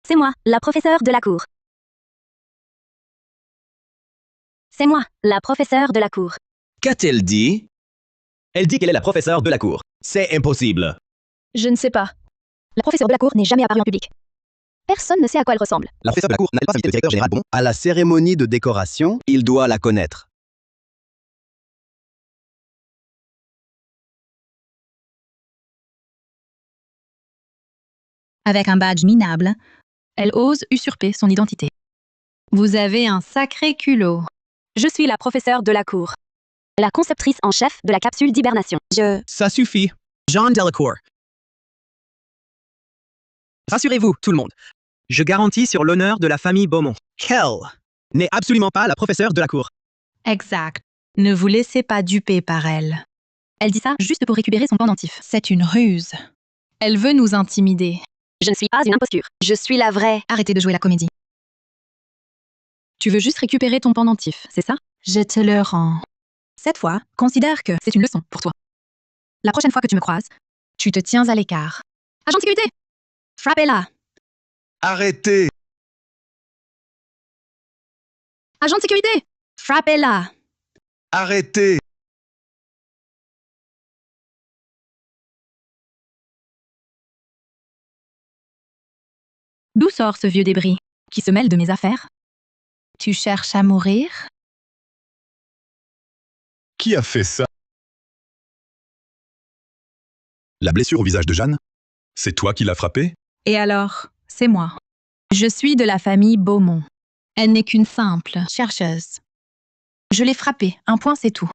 c'est moi, la professeure de la cour. C'est moi, la professeure de la cour. Qu'a-t-elle dit? Elle dit qu'elle est la professeure de la cour. C'est impossible. Je ne sais pas. La professeure de la cour n'est jamais apparue en public. Personne ne sait à quoi elle ressemble. La professeure de la cour n'allait pas inviter le directeur général Beaumont à la cérémonie de décoration. Il doit la connaître. Avec un badge minable, elle ose usurper son identité. Vous avez un sacré culot. Je suis la professeure de la cour. La conceptrice en chef de la capsule d'hibernation. Ça suffit. Jean Delacour. Rassurez-vous, tout le monde. Je garantis sur l'honneur de la famille Beaumont qu'elle n'est absolument pas la professeure de la cour. Exact. Ne vous laissez pas duper par elle. Elle dit ça juste pour récupérer son pendentif. C'est une ruse. Elle veut nous intimider. Je ne suis pas une imposture. Je suis la vraie. Arrêtez de jouer la comédie. Tu veux juste récupérer ton pendentif, c'est ça? Je te le rends. Cette fois, considère que c'est une leçon pour toi. La prochaine fois que tu me croises, tu te tiens à l'écart. Agent de sécurité! Frappez-la. Arrêtez! Agent de sécurité! Frappez-la. Arrêtez! D'où sort ce vieux débris qui se mêle de mes affaires? Tu cherches à mourir? Qui a fait ça? La blessure au visage de Jeanne? C'est toi qui l'as frappée? Et alors, c'est moi. Je suis de la famille Beaumont. Elle n'est qu'une simple chercheuse. Je l'ai frappée, un point c'est tout.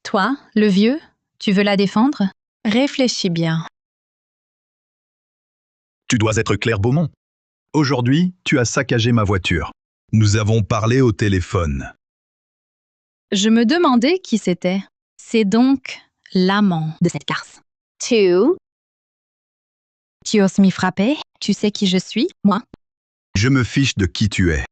Toi, le vieux, tu veux la défendre? Réfléchis bien. Tu dois être Claire Beaumont. Aujourd'hui, tu as saccagé ma voiture. Nous avons parlé au téléphone. Je me demandais qui c'était. C'est donc l'amant de cette garce. Tu Tu oses m'y frapper? Tu sais qui je suis, moi? Je me fiche de qui tu es.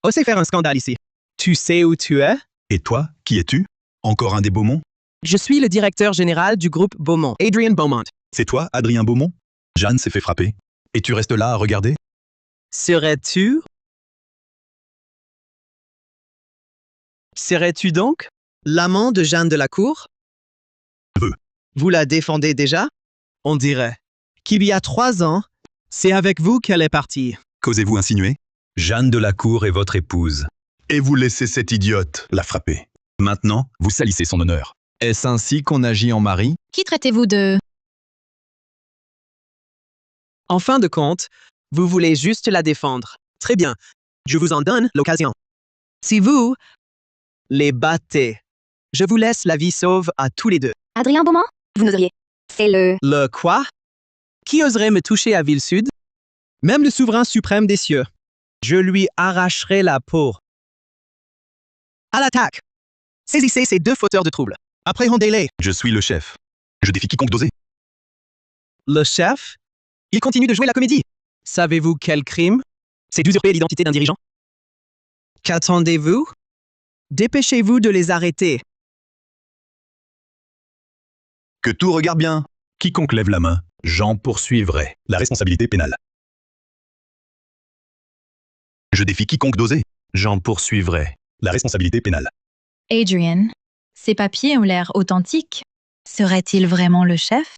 Osez faire un scandale ici. Tu sais où tu es? Et toi, qui es-tu? Encore un des Beaumont? Je suis le directeur général du groupe Beaumont, Adrian Beaumont. C'est toi, Adrien Beaumont? Jeanne s'est fait frapper. Et tu restes là à regarder? Serais-tu donc l'amant de Jeanne de la Cour? Vous la défendez déjà? On dirait qu'il y a 3 ans, c'est avec vous qu'elle est partie. Qu'osez-vous insinuer? Jeanne de la Cour est votre épouse. Et vous laissez cette idiote la frapper. Maintenant, vous salissez son honneur. Est-ce ainsi qu'on agit en mari? Qui traitez-vous de... En fin de compte, vous voulez juste la défendre. Très bien, je vous en donne l'occasion. Si vous les battez, je vous laisse la vie sauve à tous les deux. Adrien Beaumont? Vous n'oseriez. C'est le... Le quoi? Qui oserait me toucher à Ville-Sud? Même le souverain suprême des cieux. Je lui arracherai la peau. À l'attaque! Saisissez ces 2 fauteurs de troubles. Appréhendez-les. Je suis le chef. Je défie quiconque d'oser. Le chef? Il continue de jouer la comédie. Savez-vous quel crime? C'est d'usurper l'identité d'un dirigeant. Qu'attendez-vous? Dépêchez-vous de les arrêter. Que tout regarde bien. Quiconque lève la main, j'en poursuivrai. La responsabilité pénale. Je défie quiconque d'oser. J'en poursuivrai. La responsabilité pénale. Adrian, ces papiers ont l'air authentiques. Serait-il vraiment le chef?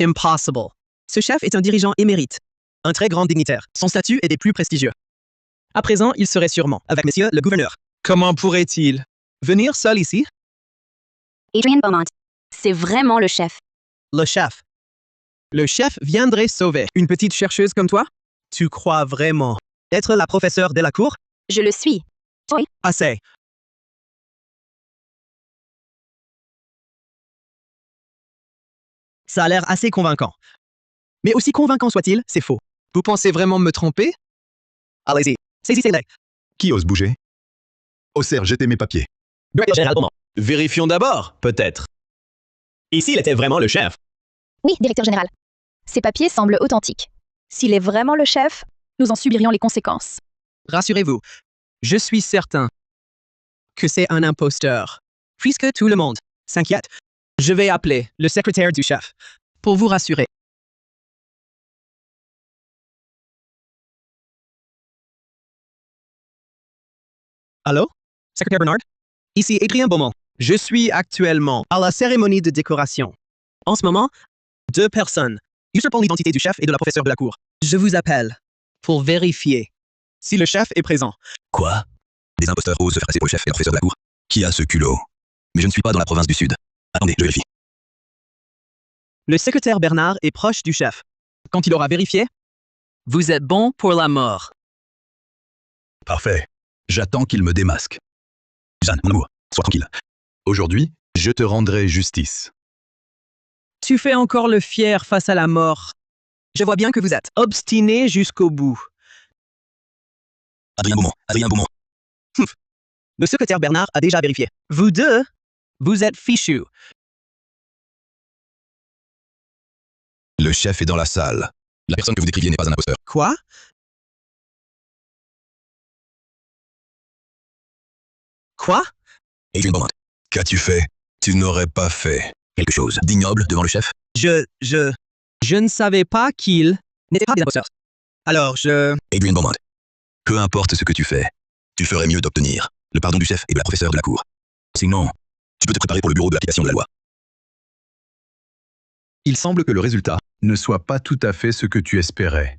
Impossible. Ce chef est un dirigeant émérite, un très grand dignitaire. Son statut est des plus prestigieux. À présent, il serait sûrement avec monsieur le gouverneur. Comment pourrait-il venir seul ici? Adrien Beaumont. C'est vraiment le chef. Le chef. Le chef viendrait sauver une petite chercheuse comme toi? Tu crois vraiment être la professeure de la cour? Je le suis. Assez. Ça a l'air assez convaincant. Mais aussi convaincant soit-il, c'est faux. Vous pensez vraiment me tromper? Allez-y, saisissez-les. Qui ose bouger? Auxerre, jetez mes papiers. Général Beaumont. Vérifions d'abord, peut-être. Ici, il était vraiment le chef. Oui, directeur général. Ces papiers semblent authentiques. S'il est vraiment le chef, nous en subirions les conséquences. Rassurez-vous, je suis certain que c'est un imposteur. Puisque tout le monde s'inquiète, je vais appeler le secrétaire du chef pour vous rassurer. Allô? Secrétaire Bernard? Ici Adrien Beaumont. Je suis actuellement à la cérémonie de décoration. En ce moment, 2 personnes usurpent l'identité du chef et de la professeure de la cour. Je vous appelle pour vérifier si le chef est présent. Quoi? Des imposteurs osent se faire passer pour le chef et le professeur de la cour? Qui a ce culot? Mais je ne suis pas dans la province du Sud. Attendez, je vérifie. Le secrétaire Bernard est proche du chef. Quand il aura vérifié, vous êtes bon pour la mort. Parfait. J'attends qu'il me démasque. Jeanne, mon amour, sois tranquille. Aujourd'hui, je te rendrai justice. Tu fais encore le fier face à la mort. Je vois bien que vous êtes obstiné jusqu'au bout. Adrien Beaumont. Le secrétaire Bernard a déjà vérifié. Vous deux, vous êtes fichus. Le chef est dans la salle. La personne que vous décriviez n'est pas un imposteur. Quoi? Quoi? Adrien Beaumont, qu'as-tu fait? Tu n'aurais pas fait quelque chose d'ignoble devant le chef? Je ne savais pas qu'ils n'étaient pas des imposteurs. Alors, Adrien Beaumont, peu importe ce que tu fais, tu ferais mieux d'obtenir le pardon du chef et de la professeure de la cour. Sinon, tu peux te préparer pour le bureau de l'application de la loi. Il semble que le résultat ne soit pas tout à fait ce que tu espérais.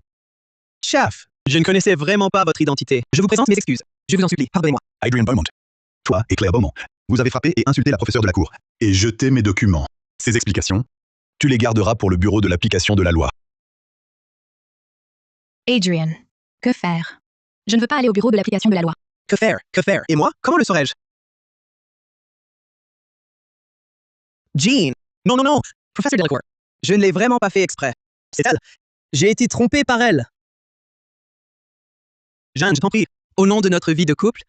Chef, je ne connaissais vraiment pas votre identité. Je vous présente mes excuses. Je vous en supplie, pardonnez-moi. Adrien Beaumont, toi et Claire Beaumont, vous avez frappé et insulté la professeure de la cour et jeté mes documents. Ces explications, tu les garderas pour le bureau de l'application de la loi. Adrian, que faire? Je ne veux pas aller au bureau de l'application de la loi. Que faire? Que faire? Et moi? Comment le saurais-je? Jean! Non! Professeur Delacour. Je ne l'ai vraiment pas fait exprès. C'est elle. J'ai été trompé par elle. Jeanne, je t'en prie, au nom de notre vie de couple,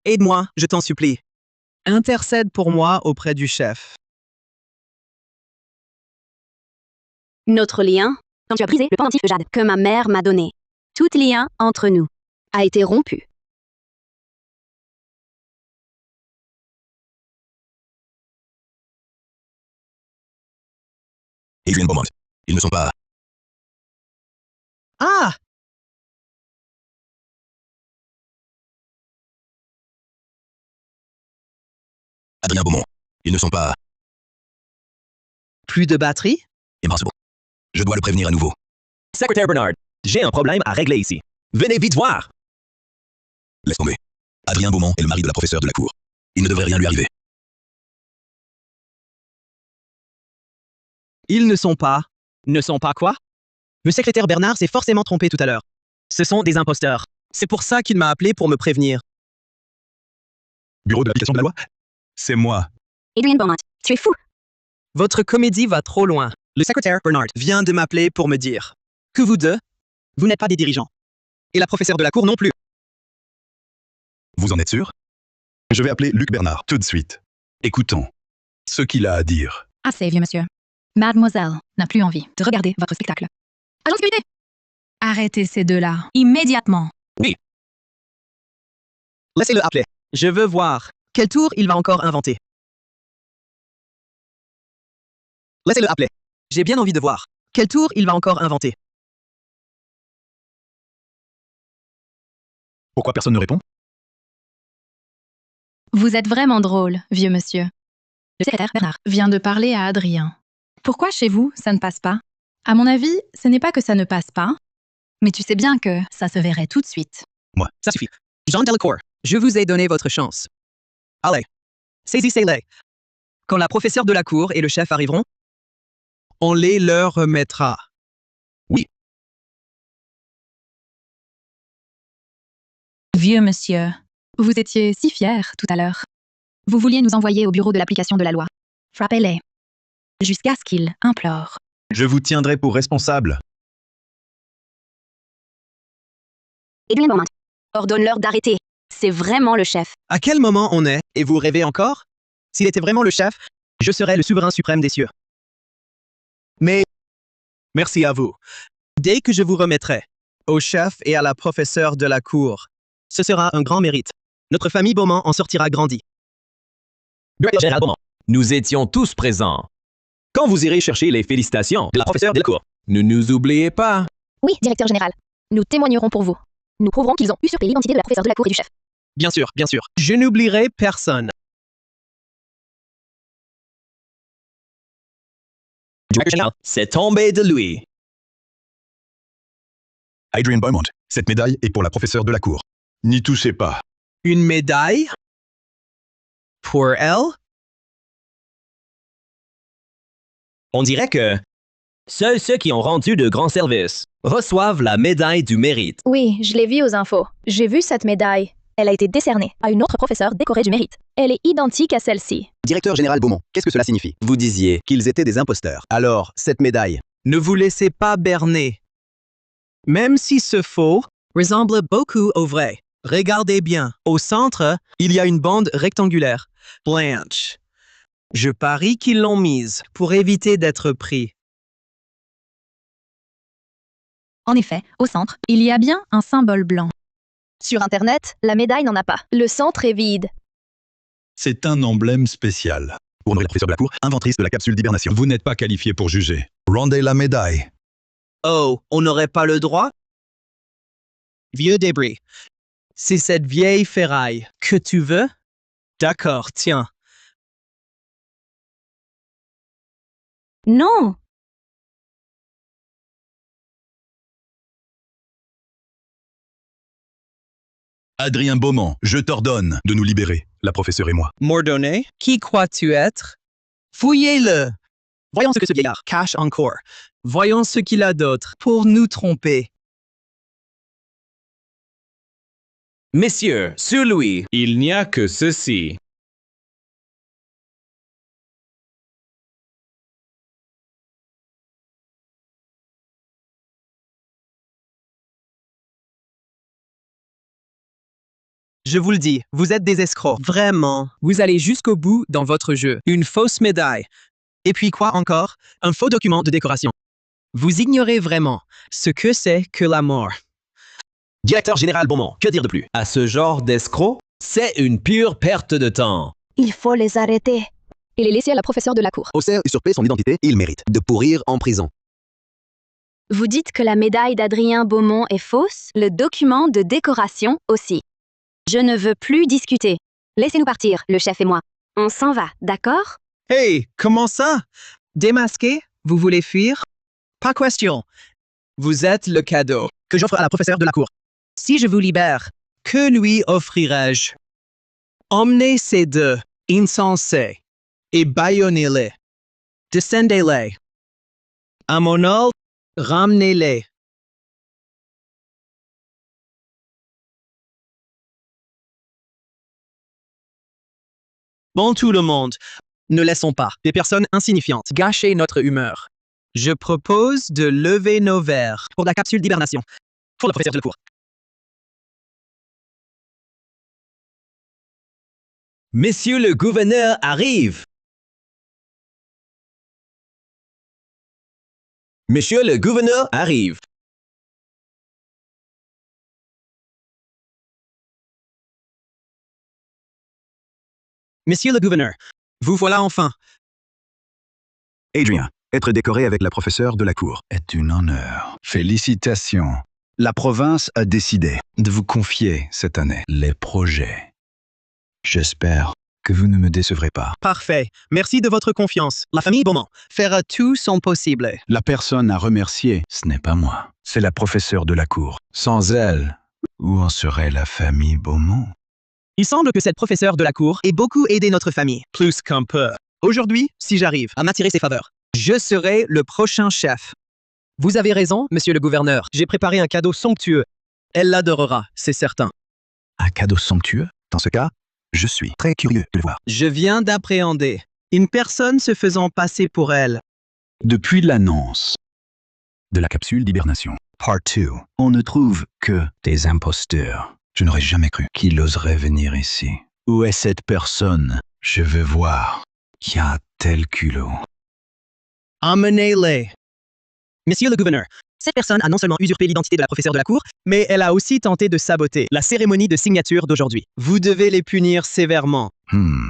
aide-moi, je t'en supplie. Intercède pour moi auprès du chef. Notre lien, quand tu as brisé le pendentif Jade que ma mère m'a donné, tout lien entre nous a été rompu. Adrien Beaumont, ils ne sont pas... Ah! Adrien Beaumont, ils ne sont pas... Plus de batterie? Impossible. Je dois le prévenir à nouveau. Secrétaire Bernard, j'ai un problème à régler ici. Venez vite voir. Laisse tomber. Adrien Beaumont est le mari de la professeure de la cour. Il ne devrait rien lui arriver. Ils ne sont pas... Ne sont pas quoi? Le secrétaire Bernard s'est forcément trompé tout à l'heure. Ce sont des imposteurs. C'est pour ça qu'il m'a appelé pour me prévenir. Bureau de l'application de la loi? C'est moi. Adrien Beaumont, tu es fou. Votre comédie va trop loin. Le secrétaire Bernard vient de m'appeler pour me dire que vous deux, vous n'êtes pas des dirigeants. Et la professeure de la cour non plus. Vous en êtes sûr? Je vais appeler Luc Bernard tout de suite. Écoutons ce qu'il a à dire. Assez, vieux monsieur. Mademoiselle n'a plus envie de regarder votre spectacle. Agent de sécurité! Arrêtez ces deux-là, immédiatement. Laissez-le appeler. Je veux voir quel tour il va encore inventer. Laissez-le appeler. J'ai bien envie de voir quel tour il va encore inventer. Pourquoi personne ne répond? Vous êtes vraiment drôle, vieux monsieur. Le secrétaire Bernard vient de parler à Adrien. Pourquoi chez vous, ça ne passe pas? À mon avis, ce n'est pas que ça ne passe pas, mais tu sais bien que ça se verrait tout de suite. Moi. Ça suffit. Jean Delacour, je vous ai donné votre chance. Allez, saisissez-les. Quand la professeure de la cour et le chef arriveront, on les leur remettra. Oui. Vieux monsieur, vous étiez si fier tout à l'heure. Vous vouliez nous envoyer au bureau de l'application de la loi. Frappez-les. Jusqu'à ce qu'ils implorent. Je vous tiendrai pour responsable. Adrien Beaumont, ordonne-leur d'arrêter. C'est vraiment le chef. À quel moment on est, et vous rêvez encore? S'il était vraiment le chef, je serais le souverain suprême des cieux. Mais, merci à vous. Dès que je vous remettrai au chef et à la professeure de la cour, ce sera un grand mérite. Notre famille Beaumont en sortira grandie. Gérald Beaumont, nous étions tous présents. Quand vous irez chercher les félicitations de la professeure de la cour, ne nous oubliez pas. Oui, directeur général. Nous témoignerons pour vous. Nous prouverons qu'ils ont usurpé l'identité de la professeure de la cour et du chef. Bien sûr, bien sûr. Je n'oublierai personne. Directeur général, c'est tombé de lui. Adrien Beaumont, cette médaille est pour la professeure de la cour. N'y touchez pas. Une médaille? Pour elle? On dirait que seuls ceux qui ont rendu de grands services reçoivent la médaille du mérite. Oui, je l'ai vu aux infos. J'ai vu cette médaille. Elle a été décernée à une autre professeure décorée du mérite. Elle est identique à celle-ci. Directeur général Beaumont, qu'est-ce que cela signifie? Vous disiez, Qu'ils étaient des imposteurs. Alors, cette médaille, Ne vous laissez pas berner. Même si ce faux ressemble beaucoup au vrai. Regardez bien. Au centre, il y a une bande rectangulaire, blanche. Je parie qu'ils l'ont mise pour éviter d'être pris. En effet, au centre, il y a bien un symbole blanc. Sur Internet, la médaille n'en a pas. Le centre est vide. C'est un emblème spécial. pour honorer la professeure de la cour, inventrice de la capsule d'hibernation. Vous n'êtes pas qualifié pour juger. Rendez la médaille. Oh, on n'aurait pas le droit? Vieux débris. C'est cette vieille ferraille que tu veux? D'accord, tiens. Non! Adrien Beaumont, je t'ordonne de nous libérer, la professeure et moi. Mordonné, qui crois-tu être? Fouillez-le! Voyons ce que ce vieillard cache encore. Voyons ce qu'il a d'autre pour nous tromper. Messieurs, sur lui, il n'y a que ceci. Je vous le dis, vous êtes des escrocs. Vraiment. Vous allez jusqu'au bout dans votre jeu. Une fausse médaille. Et puis quoi encore? Un faux document de décoration. Vous ignorez vraiment ce que c'est que la mort. Directeur général Beaumont, que dire de plus? À ce genre d'escroc, c'est une pure perte de temps. Il faut les arrêter. Et les laisser à la professeure de la cour. Oser usurper son identité, il mérite de pourrir en prison. Vous dites que la médaille d'Adrien Beaumont est fausse? Le document de décoration aussi. Je ne veux plus discuter. Laissez-nous partir, le chef et moi. On s'en va, d'accord? Hey, comment ça? Démasqué? Vous voulez fuir? Pas question. Vous êtes le cadeau que j'offre à la professeure de la cour. Si je vous libère, que lui offrirai-je? Emmenez ces deux insensés et bâillonnez-les. Descendez-les. À mon ordre, ramenez-les. Bon tout le monde, ne laissons pas des personnes insignifiantes gâcher notre humeur. Je propose de lever nos verres pour la capsule d'hibernation. Pour le professeur de la cour. Messieurs le gouverneur arrive. Monsieur le gouverneur arrive. Monsieur le gouverneur, vous voilà enfin. Adrien, être décoré avec la professeure de la cour est un honneur. Félicitations. La province a décidé de vous confier cette année les projets. J'espère que vous ne me décevrez pas. Parfait. Merci de votre confiance. La famille Beaumont fera tout son possible. La personne à remercier, ce n'est pas moi. C'est la professeure de la cour. Sans elle, où en serait la famille Beaumont? Il semble que cette professeure de la cour ait beaucoup aidé notre famille, plus qu'un peu. Aujourd'hui, si j'arrive à m'attirer ses faveurs, je serai le prochain chef. Vous avez raison, monsieur le gouverneur. J'ai préparé un cadeau somptueux. Elle l'adorera, c'est certain. Un cadeau somptueux? Dans ce cas, je suis très curieux de le voir. Je viens d'appréhender une personne se faisant passer pour elle. Depuis l'annonce de la capsule d'hibernation, Part 2, on ne trouve que des imposteurs. Je n'aurais jamais cru qu'il oserait venir ici. Où est cette personne? Je veux voir qui a tel culot. Emmenez-les. Monsieur le gouverneur, cette personne a non seulement usurpé l'identité de la professeure de la cour, mais elle a aussi tenté de saboter la cérémonie de signature d'aujourd'hui. Vous devez les punir sévèrement.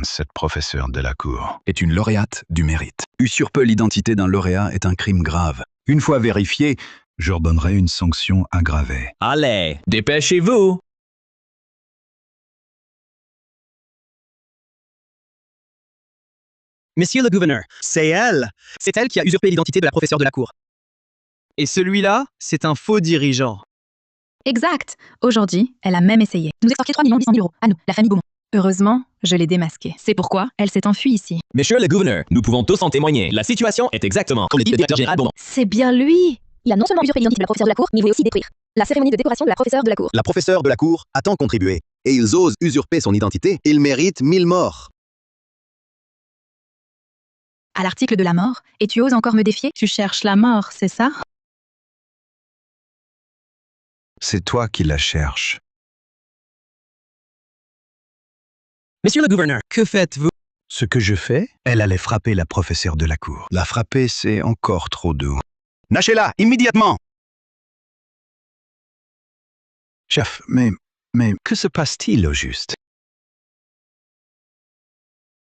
Cette professeure de la cour est une lauréate du mérite. Usurper l'identité d'un lauréat est un crime grave. Une fois vérifié, j'ordonnerai une sanction aggravée. Allez, dépêchez-vous. Monsieur le gouverneur, c'est elle. C'est elle qui a usurpé l'identité de la professeure de la cour. Et celui-là, c'est un faux dirigeant. Exact. Aujourd'hui, elle a même essayé. Nous extorquer 3 800 000 euros. À nous, la famille Beaumont. Heureusement, je l'ai démasquée. C'est pourquoi elle s'est enfuie ici. Monsieur le gouverneur, nous pouvons tous en témoigner. La situation est exactement comme le dit le directeur général Beaumont. C'est bien lui. Il a non seulement usurpé l'identité de la professeure de la cour, mais il voulait aussi détruire la cérémonie de décoration de la professeure de la cour. La professeure de la cour a tant contribué, et ils osent usurper son identité. Ils méritent 1000 morts. À l'article de la mort, et tu oses encore me défier? Tu cherches la mort, c'est ça? C'est toi qui la cherches. Monsieur le gouverneur, que faites-vous? Ce que je fais, elle allait frapper la professeure de la cour. La frapper, c'est encore trop doux. Lâchez-la, immédiatement! Chef, mais que se passe-t-il au juste?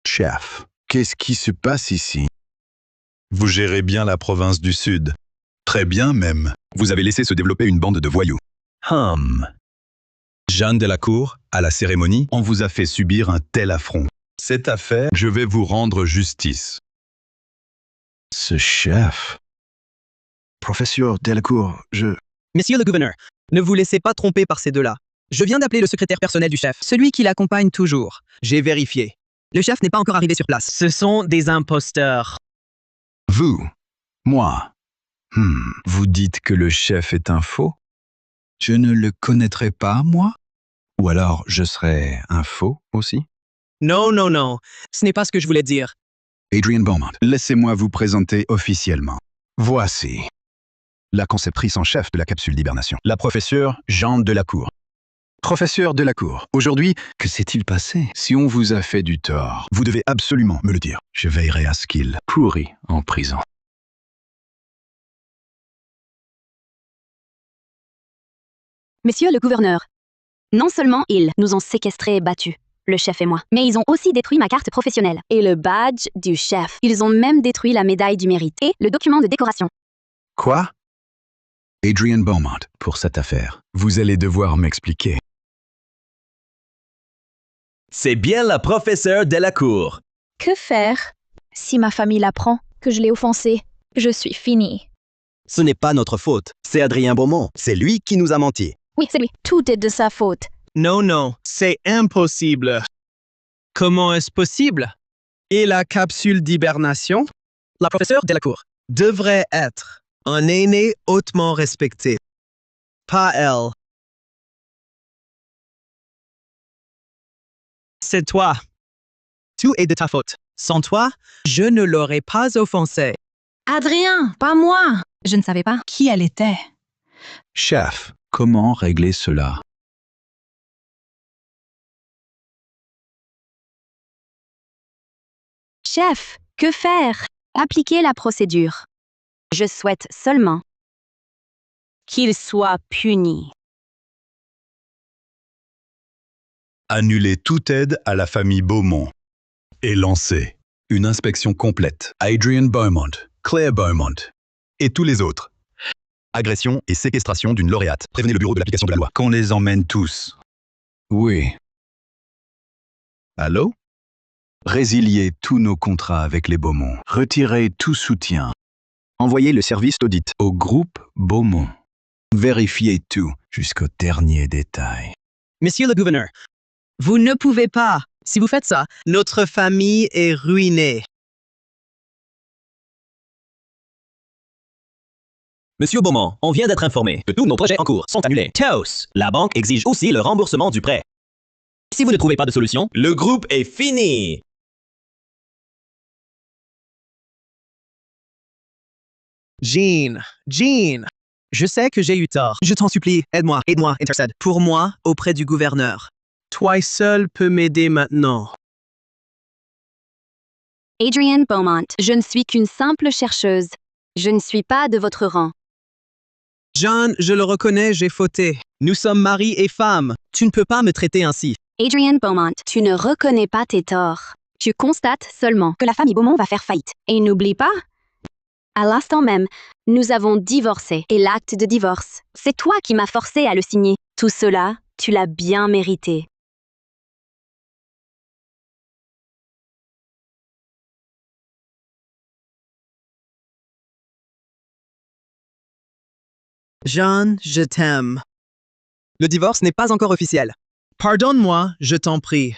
Chef, qu'est-ce qui se passe ici? Vous gérez bien la province du Sud. Très bien même. Vous avez laissé se développer une bande de voyous. Jeanne de la Cour, à la cérémonie, on vous a fait subir un tel affront. Cette affaire, je vais vous rendre justice. Ce chef... Professeur Delacour, Monsieur le gouverneur, ne vous laissez pas tromper par ces deux-là. Je viens d'appeler le secrétaire personnel du chef, celui qui l'accompagne toujours. J'ai vérifié. Le chef n'est pas encore arrivé sur place. Ce sont des imposteurs. Vous, moi. Vous dites que le chef est un faux? Je ne le connaîtrai pas, moi? Ou alors je serai un faux aussi? Non, non, non. Ce n'est pas ce que je voulais dire. Adrian Beaumont, laissez-moi vous présenter officiellement. Voici la conceptrice en chef de la capsule d'hibernation, la professeure Jeanne Delacour. Professeur Delacour, aujourd'hui, que s'est-il passé? Si on vous a fait du tort, vous devez absolument me le dire. Je veillerai à ce qu'il pourrit en prison. Monsieur le gouverneur, non seulement ils nous ont séquestrés et battus, le chef et moi, mais ils ont aussi détruit ma carte professionnelle et le badge du chef. Ils ont même détruit la médaille du mérite et le document de décoration. Quoi? Adrian Beaumont, pour cette affaire, vous allez devoir m'expliquer. C'est bien la professeure de la cour. Que faire? Si ma famille l'apprend que je l'ai offensé, je suis finie. Ce n'est pas notre faute. C'est Adrien Beaumont. C'est lui qui nous a menti. Oui, c'est lui. Tout est de sa faute. Non, non, c'est impossible. Comment est-ce possible? Et la capsule d'hibernation? La professeure Delacour devrait être un aîné hautement respecté. Pas elle. C'est toi. Tout est de ta faute. Sans toi, je ne l'aurais pas offensé. Adrien, pas moi! Je ne savais pas qui elle était. Chef, comment régler cela? Chef, que faire? Appliquer la procédure. Je souhaite seulement qu'il soit puni. Annuler toute aide à la famille Beaumont. Et lancer une inspection complète. Adrian Beaumont, Claire Beaumont et tous les autres. Agression et séquestration d'une lauréate. Prévenez le bureau de l'application de la loi. Qu'on les emmène tous. Oui. Allô? Résiliez tous nos contrats avec les Beaumont. Retirez tout soutien Envoyez le service d'audit. au groupe Beaumont. Vérifiez tout jusqu'au dernier détail. Monsieur le gouverneur, vous ne pouvez pas. Si vous faites ça, notre famille est ruinée. Monsieur Beaumont, on vient d'être informé que tous nos projets en cours sont annulés. Chaos! La banque exige aussi le remboursement du prêt. Si vous ne trouvez pas de solution, le groupe est fini! Jean, je sais que j'ai eu tort. Je t'en supplie, aide-moi, intercède. Pour moi, auprès du gouverneur. Toi seul peux m'aider maintenant. Adrian Beaumont, je ne suis qu'une simple chercheuse. Je ne suis pas de votre rang. Jean, je le reconnais, j'ai fauté. Nous sommes mari et femme. Tu ne peux pas me traiter ainsi. Adrian Beaumont, tu ne reconnais pas tes torts. Tu constates seulement que la famille Beaumont va faire faillite. Et n'oublie pas, à l'instant même, nous avons divorcé. Et l'acte de divorce, c'est toi qui m'as forcé à le signer. Tout cela, tu l'as bien mérité. Jean, je t'aime. Le divorce n'est pas encore officiel. Pardonne-moi, je t'en prie.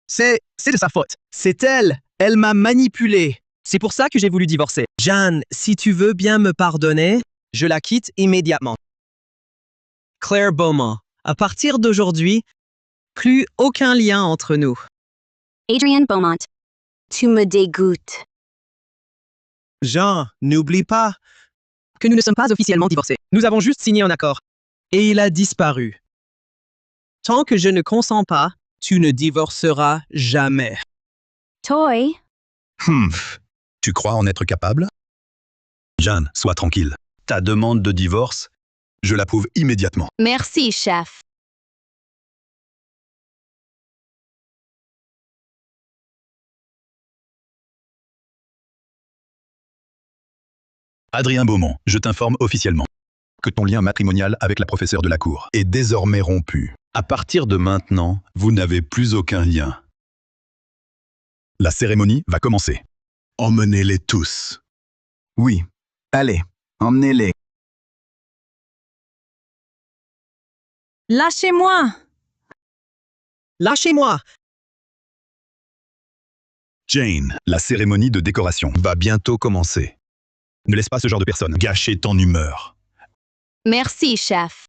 C'est de sa faute. C'est elle Elle m'a manipulé. C'est pour ça que j'ai voulu divorcer. Jeanne, si tu veux bien me pardonner, je la quitte immédiatement. Claire Beaumont, à partir d'aujourd'hui, plus aucun lien entre nous. Adrian Beaumont. Tu me dégoûtes. Jean, n'oublie pas que nous ne sommes pas officiellement divorcés. Nous avons juste signé un accord. Et il a disparu. Tant que je ne consens pas, tu ne divorceras jamais. Toy. Tu crois en être capable? Jeanne, sois tranquille. Ta demande de divorce, je l'approuve immédiatement. Merci, chef. Adrien Beaumont, je t'informe officiellement que ton lien matrimonial avec la professeure de la cour est désormais rompu. À partir de maintenant, vous n'avez plus aucun lien. La cérémonie va commencer. Emmenez-les tous. Oui. Allez, emmenez-les. Lâchez-moi! Lâchez-moi! Jane, la cérémonie de décoration va bientôt commencer. Ne laisse pas ce genre de personne gâcher ton humeur. Merci, chef.